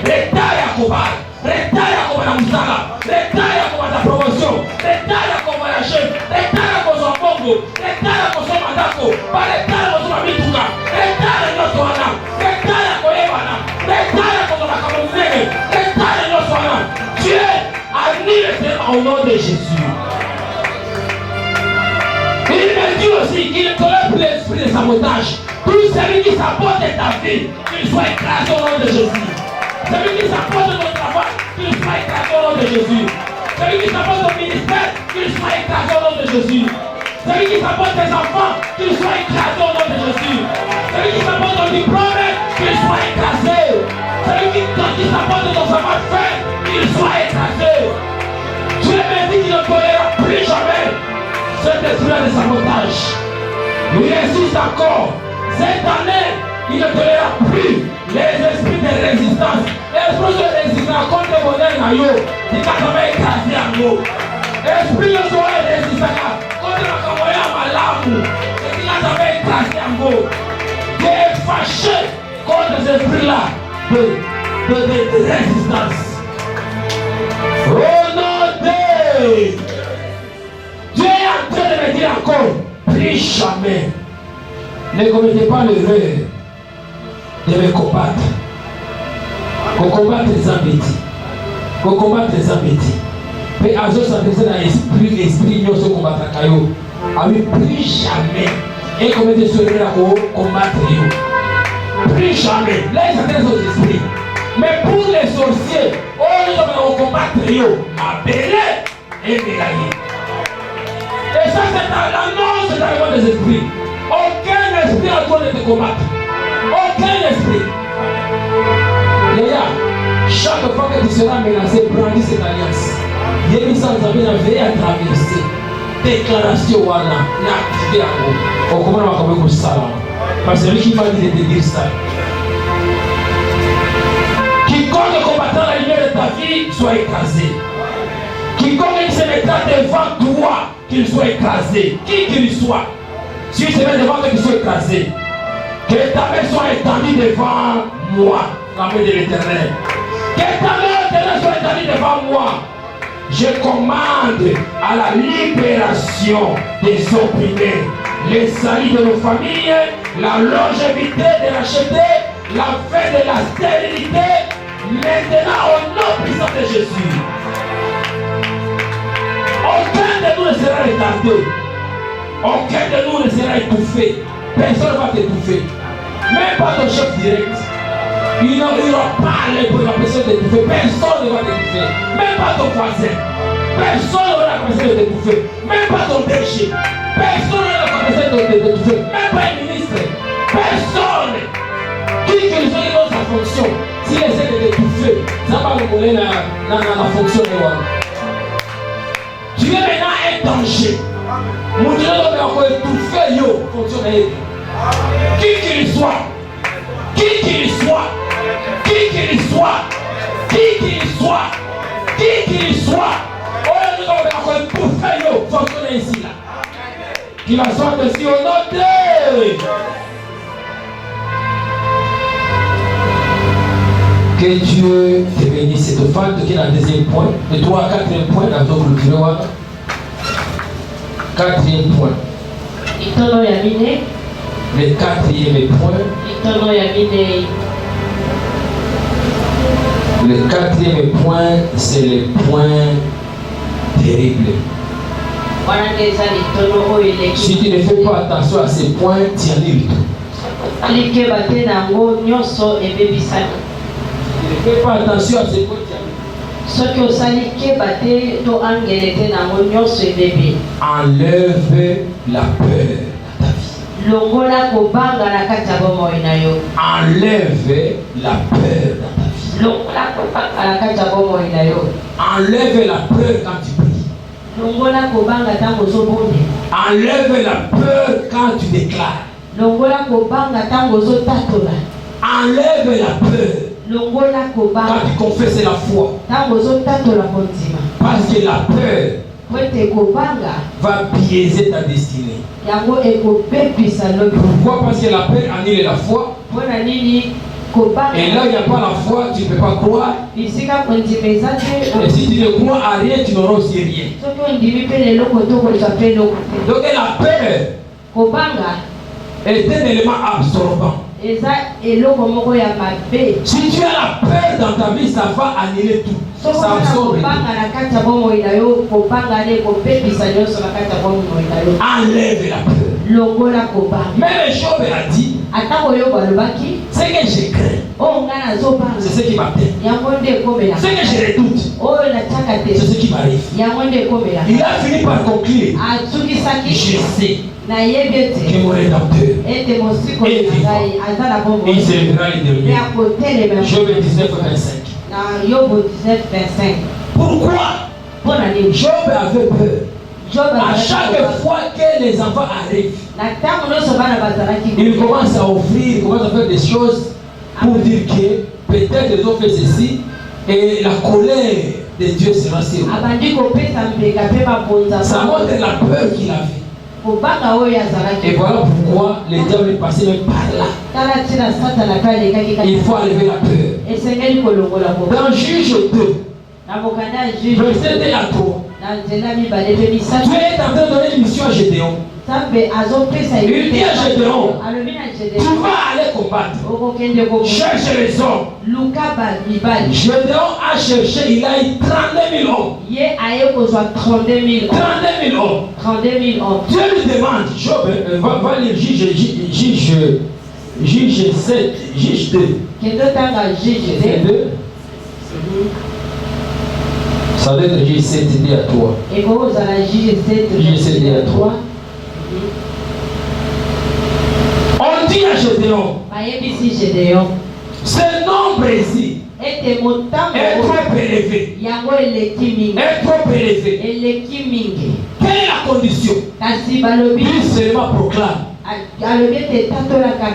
Retard à combat, retard à combat la musala, retard à combat la promotion, retard à combat la chef, retard à cause du bongo, retard à cause du mandako, pas retard à cause de la mituka, retard à notre wana, retard à cause de wana, retard à cause de la camouflée, retard à notre wana. Dieu annule au nom de Jésus. Il me dit aussi qu'il ne tolère plus l'esprit de sabotage. Tout celui qui sabote ta vie, qu'il soit écrasé au nom de Jésus. Celui qui sabote ton travail, qu'il soit écrasé au nom de Jésus. Celui qui sabote ton ministère, qu'il soit écrasé au nom de Jésus. Celui qui sabote tes enfants, qu'il soit écrasé au nom de Jésus. Celui qui sabote ton diplôme, qu'il soit écrasé. Celui qui sabote ton savoir-faire, qu'il soit écrasé. Dieu me dit qu'il ne tolérera plus jamais cet esprit de sabotage. Il insiste encore. Cette année, il ne tolérera plus les esprits de résistance. Esprit de résistance contre le modèle naïo, qui t'a jamais écrasé en nous. Esprit de résistance contre la camoya malamu, qui t'a jamais écrasé en nous. Qui est fâché contre ces esprits-là de résistance. Au nom de Dieu est en train de me dire encore, plus jamais. Ne commettez pas l'erreur de me combattre. Qu'on combatte les embêtis. Qu'on combatte les embêtis. Mais à ce s'adresser dans l'esprit, nous sommes combattre à Kayo. Avec plus jamais. Et commettez ce erreur à combattre. Plus jamais. Là, ils s'adressent aux esprits. Mais pour les sorciers, nous allons combattre. À Bélé et Bélaïe. Et ça, c'est l'annonce de l'arrivée des esprits. Aucun esprit à toi de te combattre. Aucun esprit. Léa, chaque fois que tu seras menacé, brandis cette alliance. Yémi sans amis n'a veillé à traverser. Déclaration wana, n'activer en haut. On commence à comme ça. Parce que celui qui m'a dit de te dire ça. Quiconque combattant la lumière de ta vie soit écrasé. Quiconque se mettra devant toi, qu'il soit écrasé. Qui qu'il soit. Si tu te mets devant toi, qu'il soit écrasé. Que ta main soit étendue devant moi, la main de l'Éternel. Que ta main soit étendue devant moi. Je commande à la libération des opprimés, les salut de nos familles, la longévité de l'acheter, la fin de la stérilité, maintenant au nom puissant de Jésus. Aucun de nous ne sera retardé. Aucun de nous ne sera étouffé. Personne ne va t'étouffer. Même pas ton chef direct. Il n'aura pas la personne de t'étouffer. Personne ne va t'étouffer. Même pas ton voisin. Personne n'aura la capacité de t'étouffer. Même pas ton déchet. Personne n'aura la capacité de t'étouffer. Même pas un ministre. Personne. Qui que soit dans sa fonction, s'il essaie de t'étouffer, ça va le voler dans la fonction de l'homme. Tu es maintenant un danger. Mon Dieu doit encore étouffer yo, fonctionner. Qui qu'il soit, qui qu'il soit, qui qu'il soit, qui qu'il soit, qui qu'il soit, nous doit encore étouffer yo, fonctionner ici là. Qu'il en soit ainsi au nom de que Dieu te bénisse. Cette femme qui est dans le deuxième point, le 3 à 4e point, dans ton groupe. 4e point. Le 4e point. Le 4e point, c'est le point terrible. Si tu ne fais pas attention à ces points, tu en es tout. Si tu ne fais pas attention à ces points, enlève la peur dans ta vie. Longola kobanga na kata bomo inayo. Enlève la peur dans ta vie. Longola kobanga na kata bomo inayo. Enlève la peur quand tu pries. Longola kobanga tango zobonde. Enlève la peur quand tu déclares. Longola kobanga tango zotatola. Enlève la peur. Longola kobanga quand tu confesses la foi. Tango zotatola kontima. Parce que la peur va biaiser ta destinée. Pourquoi? Parce que la peur annule la foi. Et là il n'y a pas la foi, tu ne peux pas croire. Et si tu ne crois à rien, tu n'auras aussi rien. Donc la peur est un élément absorbant. Si tu as la peur dans ta vie, ça va annuler tout. Ça absorbe. Enlève la peur. Même Job a dit, ce que je crains, c'est ce qui m'atteint. Ce que je redoute, c'est ce qui m'arrive. Il a fini par conclure, je sais que mon rédempteur est vivant. Il se lèvera le dernier. Job 19:25. Pourquoi? Job avait peur. À chaque fois que les enfants arrivent, il commence à offrir, il commence à faire des choses pour dire que peut-être ils ont fait ceci et la colère de Dieu sera sur eux. Ça montre la peur qu'il avait. Et voilà pourquoi le diable est passé même par là. Il faut enlever la peur. Dans Juge 2, verset 2 à 3, Dieu est en train de donner une mission à Gédéon. Il dit à Gédéon, tu vas aller combattre. Cherche les hommes. Gédéon a cherché, il a eu 32 000 hommes. 32 000 hommes. Dieu lui demande, Job, va lire Juge 7, Juge 2. Ça doit être Juge 7 dit à toi. Juge 7 dit à toi. On dit à Gédéon, ce nombre ici est trop élevé. Est trop élevé. Quelle est la condition? Lui seulement proclame.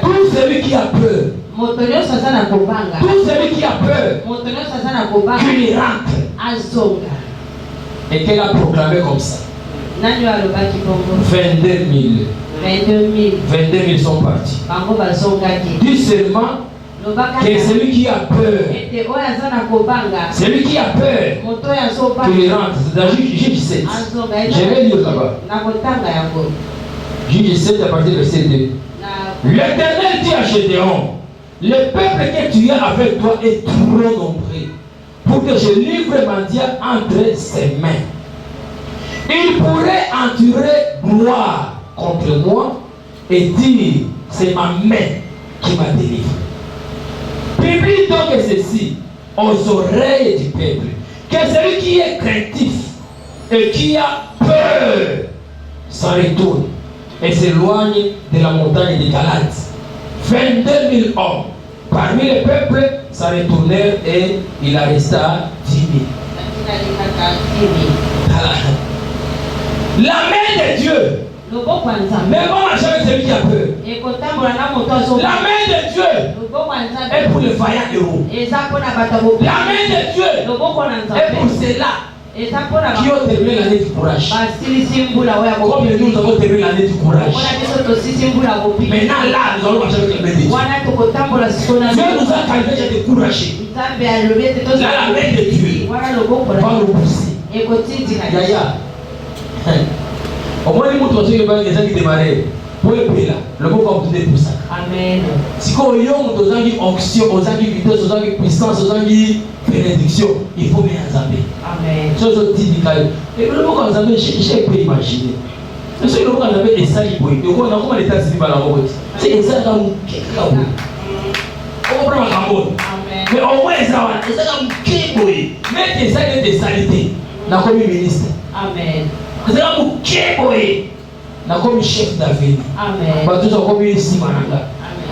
Tout celui qui a peur. Tout celui qui a peur. Qu'il rentre. Et qu'elle a proclamé comme ça. 22 000 sont partis. Dis seulement que celui qui a peur, celui qui a peur, qu'il rentre. C'est dans Juge 7. Je vais lire là-bas. Juge 7 à partir du verset 2. L'Éternel dit à Gédéon, le peuple que tu as avec toi est trop nombreux pour que je livre Mandia entre ses mains. Il pourrait en tirer gloire contre moi et dire, c'est ma main qui m'a délivré. Publie donc ceci aux oreilles du peuple, que celui qui est craintif et qui a peur s'en retourne et s'éloigne de la montagne de Galate. 22 000 hommes parmi les peuples s'en retournèrent et il en resta 10 000. La main de Dieu, mais bon, jamais celui qui a peur. La main de Dieu est pour les vaillants héros. La main de Dieu est pour ceux-là qui ont terminé l'année du courage. Comme nous avons terminé l'année du courage. Maintenant là, nous allons marcher avec la main de Dieu. Dieu nous a qualifiés de découragés. Là, la main de Dieu va nous pousser. Yaya. Au moins, les moutons qui démarrent pour le pays là, le mot comme tout est pour ça. Amen. Si on y a une onction, aux anges vitesse, aux anges puissance, aux anges bénédiction, il faut bien zamber. Amen. Ce sont des cailloux. Et le mot comme zamber, j'ai pu imaginer. Le seul mot comme zamber est ça qui peut. Et on a comment l'État civil va la voir. C'est ça comme quelqu'un. On prend la camotte. Mais au moins, ça comme quelqu'un. Mais ça des saletés. La commune ministre. Amen. C'est comme quelqu'un. na comme chef d'avenir. Amen. Bato za comme ici mananga.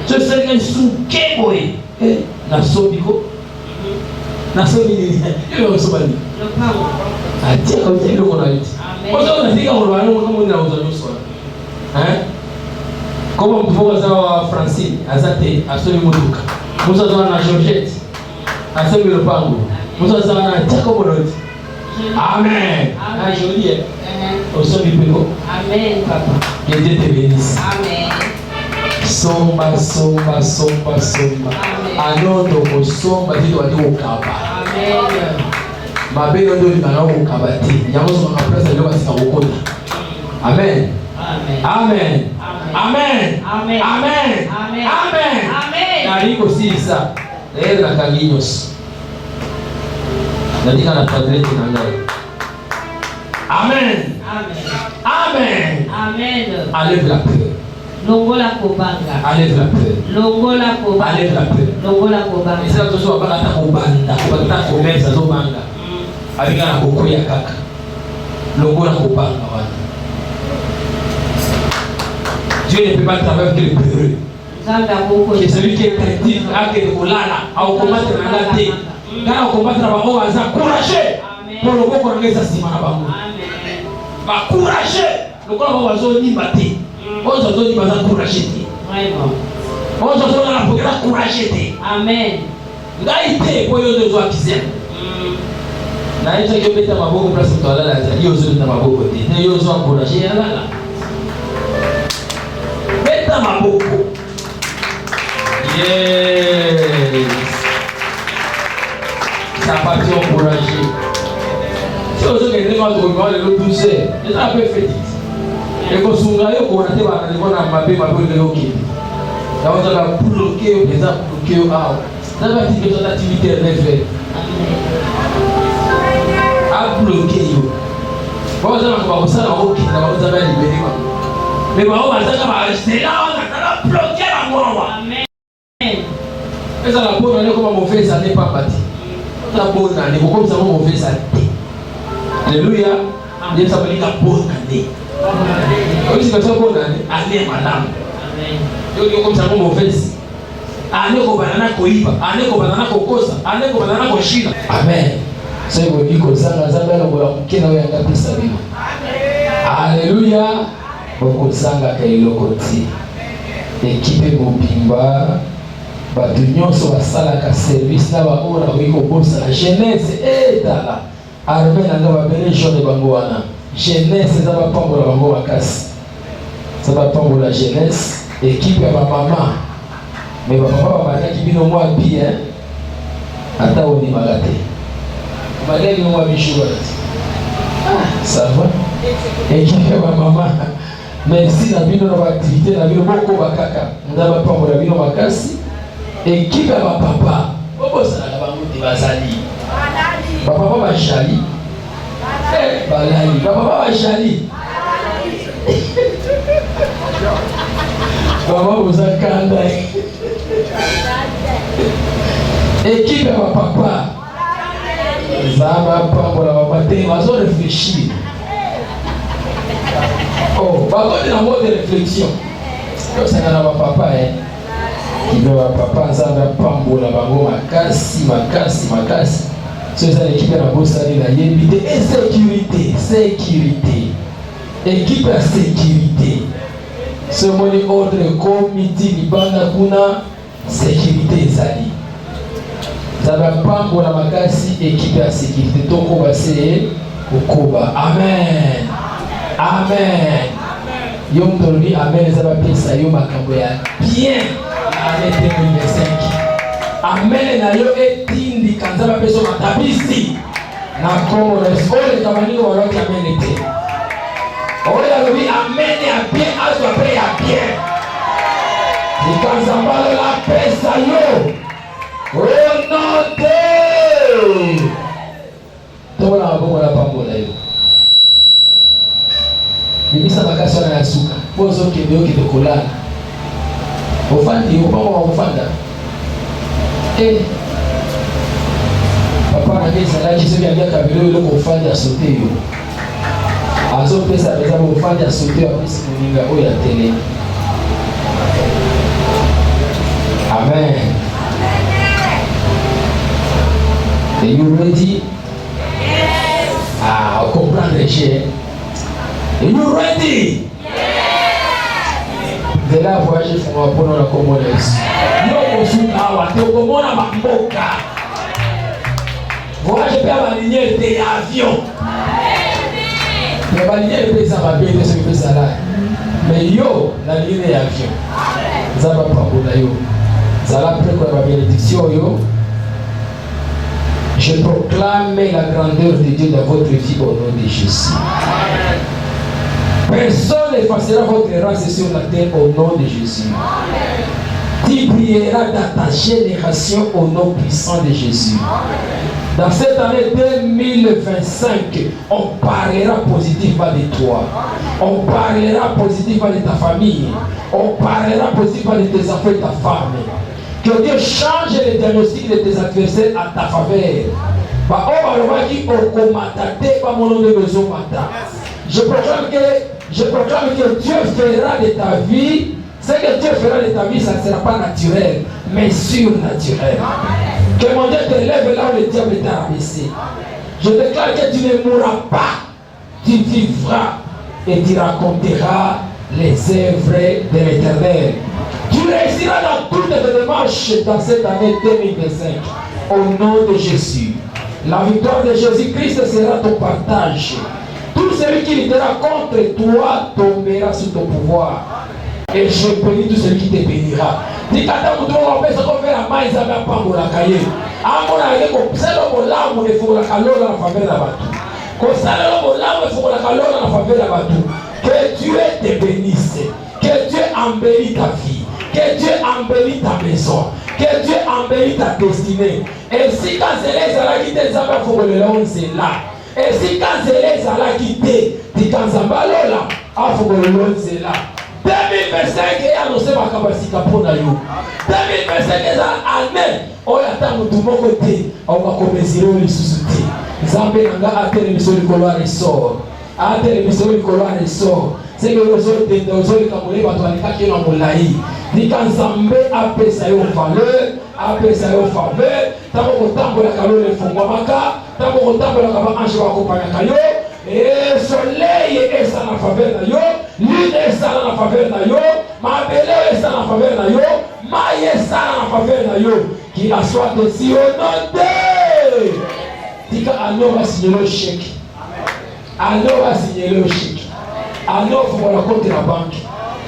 So c'est un souké boy. Na sobiko. Na sobi ni. Yo sobani. Le pango. Atia ko tie lo kona yuti. Kwa sababu nafika kwa wale kama nina uzayo swala. Kama mtuvoka za Francine azate asome muduka. Musa za na Georgette. Asome le pango. Musa za na Tako Boloti. Amen. Ah joli. Osomi peko. Amen papa. Que Dieu te bénisse. Amen. Somba somba somba somba. Anondo ko somba tito wati ukaba. Amen. Mabelo ndo limana ukabati. Yango soma place leo basika ukota. Amen. Amen. Amen. Amen. Amen. Amen. Amen. Amen. Amen. Nariko sisa. Leo na kanginyos. Nadika na tableti na ngao. Amen. Amen. Amen. Amen. Enlève la peur. Longola kobanga. Enlève la peur. Longola kobanga. Enlève la peur. Longola kobanga. Isa tozo bakata kobanda, bakata komesa zo banga. Abika na kokoya kaka. Longola kobanga wana. Dieu ne peut pas travailler avec les peureux. C'est celui qui est craintif, qui kolala, au combattre na ngate. Kana combattre na bango baza courageux. Pour le ko ngeza sima na bango. Amen. Ba courageux. Lokola ba bazo ni bate. Ozo zo ni baza courageux. Vraiment. Ozo zo na pokela courageux. Amen. Ngai te ko yo zo akise. Na hizo ke beta maboko place mtawala la hiyo zo na maboko te. Ne yo zo courageux ya lala. Beta maboko. Yes. Ça partit encouragé. Si vous avez des gens qui ont le douceur, c'est un peu fétiche. Et quand vous avez un peu de temps, vous avez un peu de temps. Vous avez bloqué, vous avez bloqué. Vous avez un petit peu d'activité rêvée. À bloquer. Vous avez un peu de temps, vous avez libéré. Mais vous avez rester là, on a bloqué la mort. Amen. Et ça, la bonne année, comme mon frère, ça n'est pas bâti. La bonne année, comme ça, mon frère, ça n'est. Alléluia. Dieu s'appelle la bonne année. Quand tu fais ça bonne année, année madame. Amen. Dieu comme ça, mon frère. Année ko banana ko iba, année ko banana ko kosa, année ko banana ko shina. Amen. C'est vous qui comme ça, nous avons la kina ya kabisa bima. Alléluia. Boko sanga kailokoti. Équipe mobimba. Bato nyonso basalaka service na baora wiko bosa la jeunesse etala arme nanga babele jaune bango wana jeunesse za bapambola bango makasi za bapambola jeunesse équipe ya bamama mais bapapa bamakaki bino mwa bien ata ondimaka te bakaki bino mwa bishuwa ça va équipe ya bamama merci na bino na baactivité na bino bokoba kaka nza bapambola bino makasi équipe ya bapapa obosalaka bango te bazali bapapa bajali balali bapapa bajali baba boza kanda équipe ya bapapa eza bapambola bapate bazo réfléchir bakoti na mode de réflexion yosangana bapapa Kibe wa papa nzambe apambola bango makasi makasi makasi. So ça l'équipe na bosali na yebite et sécurité. Équipe à sécurité. Ce moni ordre comité libanda kuna sécurité ezali. Nzambe apambola makasi équipe à sécurité toko base okoba. Amen. Amen. Yo mtoloni amen nzambe pesa yo makambo ya bien. Année 2025. Amen na yo etindi kanza ba peso matabisi na Congo ole tamani waloki amen ete. Ole lobi amen ya bien aso après ya bien. Ikanza mbalo la pesa yo. Oh non de. Tola bongo la pambola yo. Bimisa makasi wana ya suka. Pozo kende yo kende kolala. Ofandi upawa ufanda papa na kesa la kiso ya kabilo ile ko ofandi asote yo azopesa pesa mofandi asote apesi moninga oyo atelemi. Amen. Are you ready? Yes. Ah, comprendre j'ai. Are you ready? Yes. De là voyager pour moi la commune ici. Yo mosuka wa te komona mamboka. Voyager per la ligne de avion. La ligne de ça va bien de ce que ça là. Mais yo la ligne d'avion. Ça va pas pour yo. Ça va après quoi la bénédiction yo. Je proclame la grandeur de Dieu dans votre vie au nom de Jésus. Personne n'effacera votre race sur la terre au nom de Jésus. Tu brilleras dans ta génération au nom puissant de Jésus. Dans cette année 2025, on parlera positivement de toi. On parlera positivement de ta famille. On parlera positivement de tes enfants et ta femme. Que Dieu change les diagnostics de tes adversaires à ta faveur. Je proclame que Dieu fera de ta vie, ce que Dieu fera de ta vie, ça ne sera pas naturel, mais surnaturel. Que mon Dieu te lève là où le diable t'a abaissé. Je déclare que tu ne mourras pas, tu vivras et tu raconteras les œuvres de l'Éternel. Tu réussiras dans toutes tes démarches dans cette année 2025. Au nom de Jésus. La victoire de Jésus-Christ sera ton partage. Tout celui qui luttera contre toi tombera sous ton pouvoir. Et je bénis tout celui qui te bénira. Dis qu'à ton tour, on peut se faire la main, ils avaient pas pour la cahier. À mon avis, c'est le là où il faut la calore dans la faveur là-bas. Quand c'est le là où il faut la calore dans la faveur là-bas. Que Dieu te bénisse. Que Dieu embellit ta vie. Que Dieu embellit ta maison. Que Dieu embellit ta destinée. Et si quand c'est là qui te zamba faut que le long c'est là. Et si quand c'est là qui te dit quand zamba là, faut que le long c'est là. 2025 est annoncé ma capacité pour nous. 2025 est année. On attend tout mon côté. On va commencer le sous-souté. Zambé nanga a télévision du couloir et sort. A télévision du couloir et sort. C'est que nous sommes des Camerounais, qui ont moulaï. Ni quand Zambé a payé au valeur, a payé au faveur, tant qu'on tambour la calore le fongwamaka, tant qu'on tambour la cabane ange wa compagnie kayo, et soleil est ça la faveur na yo, lune est ça la faveur na yo, ma belle est ça la faveur na yo, maille est ça la faveur na yo, qui assoit aussi au nom de. Tika ano va signer le chèque, ano va signer le chèque. Ano faut la compte la banque.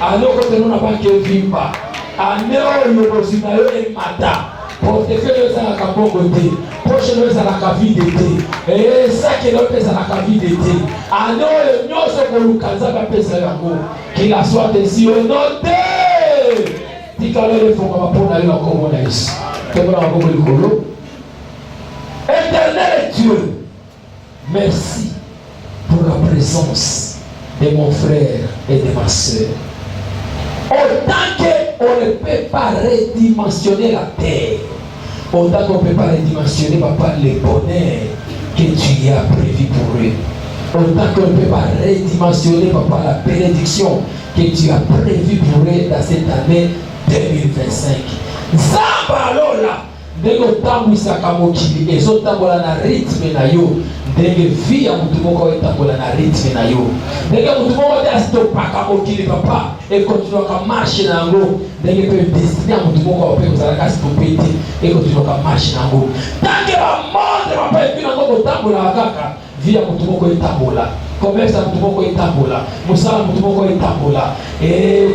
Ano compte la banque vimba. Ano le bosina yo e mata. Portefeuille ça la kabongo te. Poche no ça la kavide te. Et ça que no pesa la kavide te. Ano le nyoso ko lukanza ba pesa yango. Qu'il la soit ainsi au nom de. Tika le faut pas pour aller encore mon ici. Que voilà beaucoup le colo. Éternel Dieu. Merci pour la présence de mon frère et de ma soeur. Autant qu'on ne peut pas redimensionner la terre, autant qu'on ne peut pas redimensionner, papa, le bonheur que tu as prévu pour eux. Autant qu'on ne peut pas redimensionner, papa, la bénédiction que tu as prévu pour eux dans cette année 2025. Zamba lola, ndenge otambwisaka mokili ezotambola na rythme na yo, ndenge vie ya mutu moko etambola na rythme na yo, ndenge mutu moko te asitopaka mokili papa ekontinuaka marche na yango, ndenge mpe destine ya mutu moko mpe kozalaka asitope te ekontinuaka marche na yango. Tanke bamonde papa epi nango kotambolaka kaka vie ya mutu moko etambola. Commerce à mutu moko etambola, musala mutu moko etambola,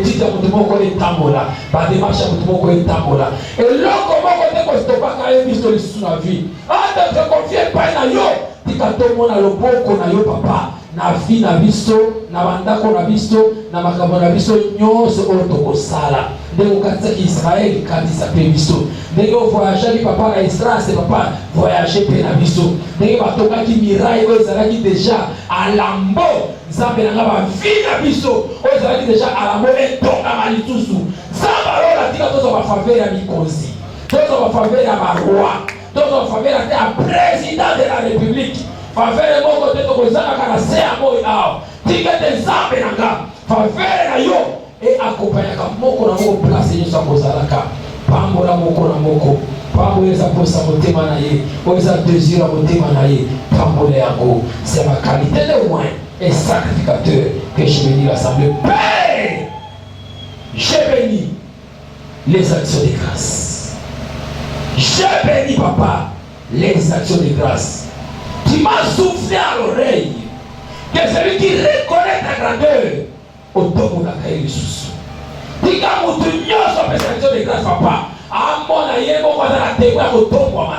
tita mutu moko etambola, ba démarche mutu moko etambola. Et loko moko te ko stopaka ye biso lisusu na vie. Ata te confie pa na yo, tika to mona loboko na yo papa, na vie na biso, na bandako na biso, na makambo na biso nyonso oyo tokosala. Ndenge okatisaki Israel katisa pe biso. Ndenge ovoyageaki papa na Israel papa voyager pe na biso. Ndenge batongaki miraille oyo ezalaki déjà alambo nzambe nanga bavi na biso oyo ezalaki déjà alambo etongama lisusu. Nzambe alola tika tozwa bafaveur ya mikonzi, tozwa bafaveur ya baroi, tozwa bafaveur ya président de la république. Faveur moko te tokozanga kana se ya moyi awa. tika te nzambe na nga faveur na yo et accompagnaka moko na moko place nyonso akozalaka pambola moko na moko pambola eza posa motema na ye oyo eza désir ya motema na ye pambola yango c'est ma qualité de loin et sacrificateur que je bénis l'assemblée. Père, je bénis les actions de grâce. Je bénis papa les actions de grâce. Tu m'as soufflé à l'oreille que celui qui reconnaît ta grandeur autour de la caille de sous. Tu as mon Dieu sur mes actions de grâce papa. À mon aïe, mon voisin a témoin autour de moi.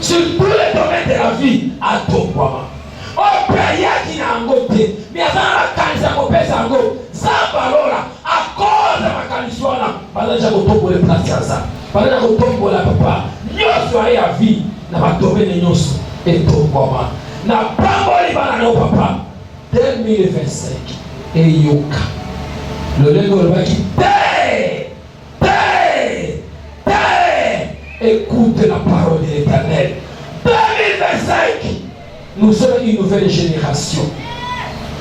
Sur tous les domaines de la vie, à ton moi. Oh Père, il y a qui n'a pas goûté. Mais il y a un cancer qui pèse en go. Ça va à cause de ma canison là. Pendant que j'ai goûté pour les placer ça. Pendant que j'ai goûté pour la papa. Nous soyons à vie. N'a pas tombé les nous. Et tout pour moi. N'a pas volé par nos papa. 2025. Et Yoka. Le légo le qui écoute la parole de l'Éternel. 2025. Nous sommes une nouvelle génération.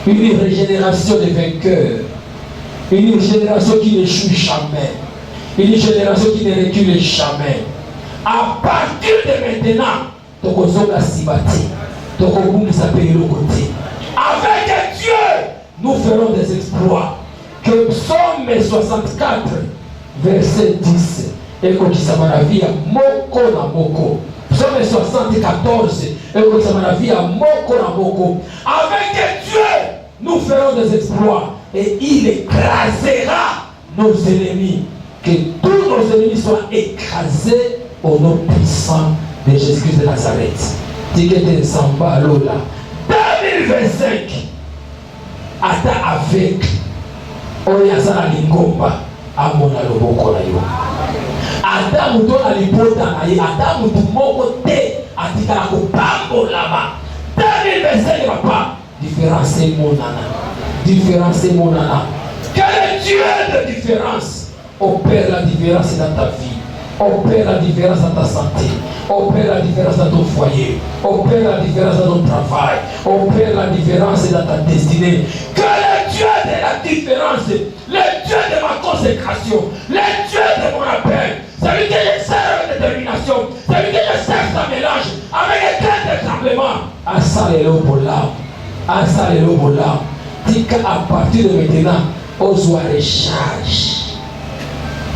Une régénération des vainqueurs. Une génération qui n'échoue jamais. Une génération qui ne recule jamais. À partir de maintenant, Tokozonga Sibati, Tokobungi s'appelle le côté. Avec Dieu, nous ferons des exploits. Que Psaume 64, verset 10, et qu'on dise à la vie à Moko na Moko. Psaume 74, et qu'on dise à la vie à Moko na Moko. Avec Dieu, nous ferons des exploits et il écrasera nos ennemis. Que tous nos ennemis soient écrasés au nom puissant de Jésus-Christ de Nazareth. Tikete Samba Lola. 2025. Ata avec Oyazana Lingomba. Amona Loboko na yo. Ata muto na lipota na ye. Ata mutu moko te. Atika la kopambo lama. 2025 papa. Différencier mon nana. Différencier mon nana. Quel Dieu de différence opère la différence dans ta vie. Opère la différence dans ta santé. Opère la différence dans ton foyer. Opère la différence dans ton travail. Opère la différence dans ta destinée. Que le Dieu de la différence, le Dieu de ma consécration, le Dieu de mon appel, celui que je sers avec détermination, celui que je sers sans mélange, avec un grand tremblement, à ça les lots pour l'âme. À ça les lots pour l'âme. Dis qu'à partir de maintenant, on soit recharge.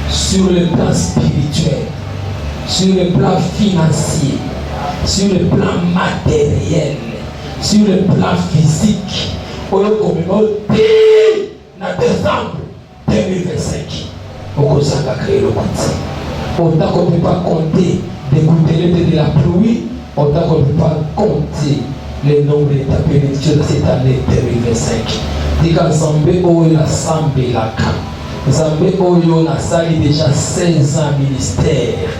Sur le plan spirituel, sur le plan financier, sur le plan matériel, sur le plan physique, au décembre 2025, on créer le côté. Autant qu'on ne peut pas compter des gouttelettes de la pluie, autant qu'on ne peut pas compter le nombre d'étapes bénédictions de cette année 2025. Diga Zambé ou la Sambé la Ka. Zambé Oyo na sali déjà 16 ans ministère.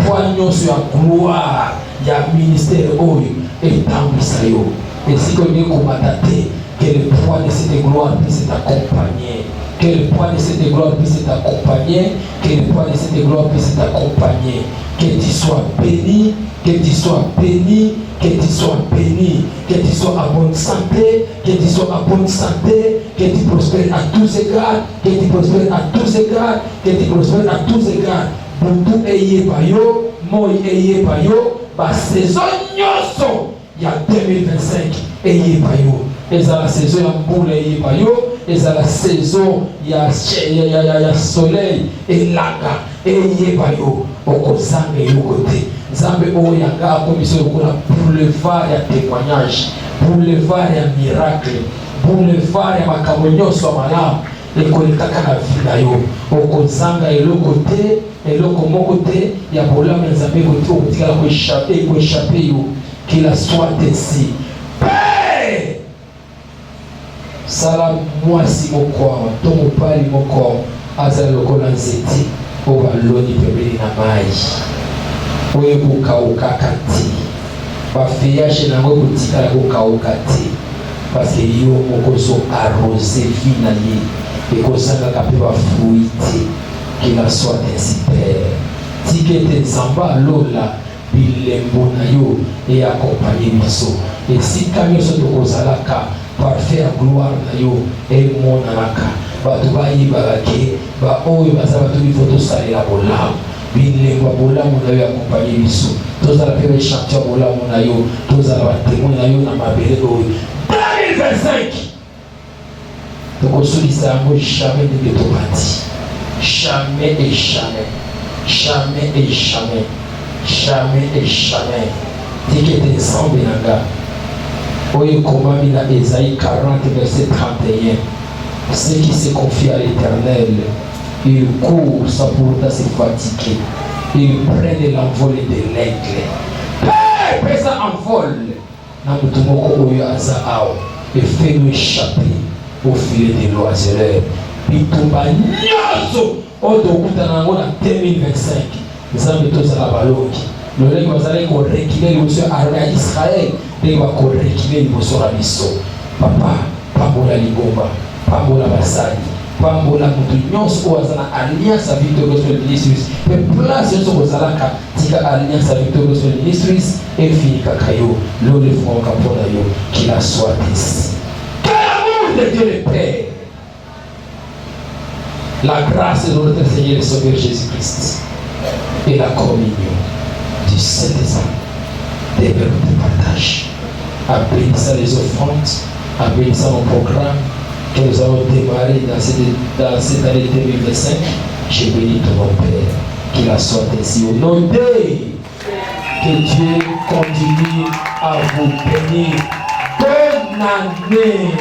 Poignons sur la gloire, il y a ministère Oyo et Tambisayo. Et si on est combatté, que le poids de cette gloire puisse t'accompagner. Que le poids de cette gloire puisse t'accompagner. Que le poids de cette gloire puisse t'accompagner. Que tu sois béni, que tu sois béni, que tu sois béni, que tu sois en bonne santé, que tu sois en bonne santé, que tu prospères à tous égards, que tu prospères à tous égards, que tu prospères à tous égards. Buntu eye bayo, moi eye bayo, ba saison nyoso, il y a 2025 eye bayo. Et ça la saison ya boule eye bayo, et ça la saison ya soleil et laga eye bayo. Okozanga yokote. Zambe oyanga commission kola boulevard ya témoignage, boulevard ya miracle, boulevard ya makambo so malamu ekolekaka na vida yo. Okozanga elokote, eloko mokote ya bolamu ya Nzambe kote okotikala ko échapper yo. Qu'il a soit ainsi. Père, sala mwasi moko, to mopali moko azala lokola nzeti obaloni pembeni na mai. Oye kukauka kati. Bafeuillage nango kotikala kokauka te. Parce que yo mokozo arrosé vie na ye. Ekozanga pe ba fruit te. Qu'il a soit ainsi Père. Tikete Nzamba lola bilembo na yo et accompagner biso. Et si kamyo so tokozalaka parfait à gloire na yo et mon alaka bato bayibaka ba oyo baza bato bifoto salela bolamu bilemba bolamu na yo accompagner biso tozala mpe bachanteur bolamu na yo tozala batémoin na yo na mabele oyo 2025 tokosolisa yango jamais ndenge tobandi jamais et jamais jamais et jamais jamais et jamais tike te nsambe na nga oyo ekomami na Ésaïe 40 verset 31 ceux qui se confient à l'Éternel ils courent sans pour autant se fatiguer ils prennent l'envol de l'aigle pesa envol na mutu moko oyo aza awa efelo échapper au filet de l'oiseleur bitumba nyonso oyo tokutana yango na 2025 nzambe tozala balongi lolenge bazalaki korekile liboso ya arme ya Israel ndenge bakorekile liboso na biso papa pambola lingomba pambola basali pambola mutu nyonso oyo aza na alliance ya Victory Gospel Ministries mpe place nyonso kozalaka tika alliance ya Victory Gospel Ministries efinikaka yo lelo efungaka mpona yo qu'il soit ici. Que l'amour de Dieu le Père, la grâce de notre Seigneur et Sauveur Jésus-Christ et la communion du Saint-Esprit demeure de partage. Bénissant les offrandes, bénissant nos programmes que nous allons démarrer dans cette année 2025. Je bénis ton nom, Père, qu'il soit ainsi au nom de que Dieu continue à vous bénir. Bonne année.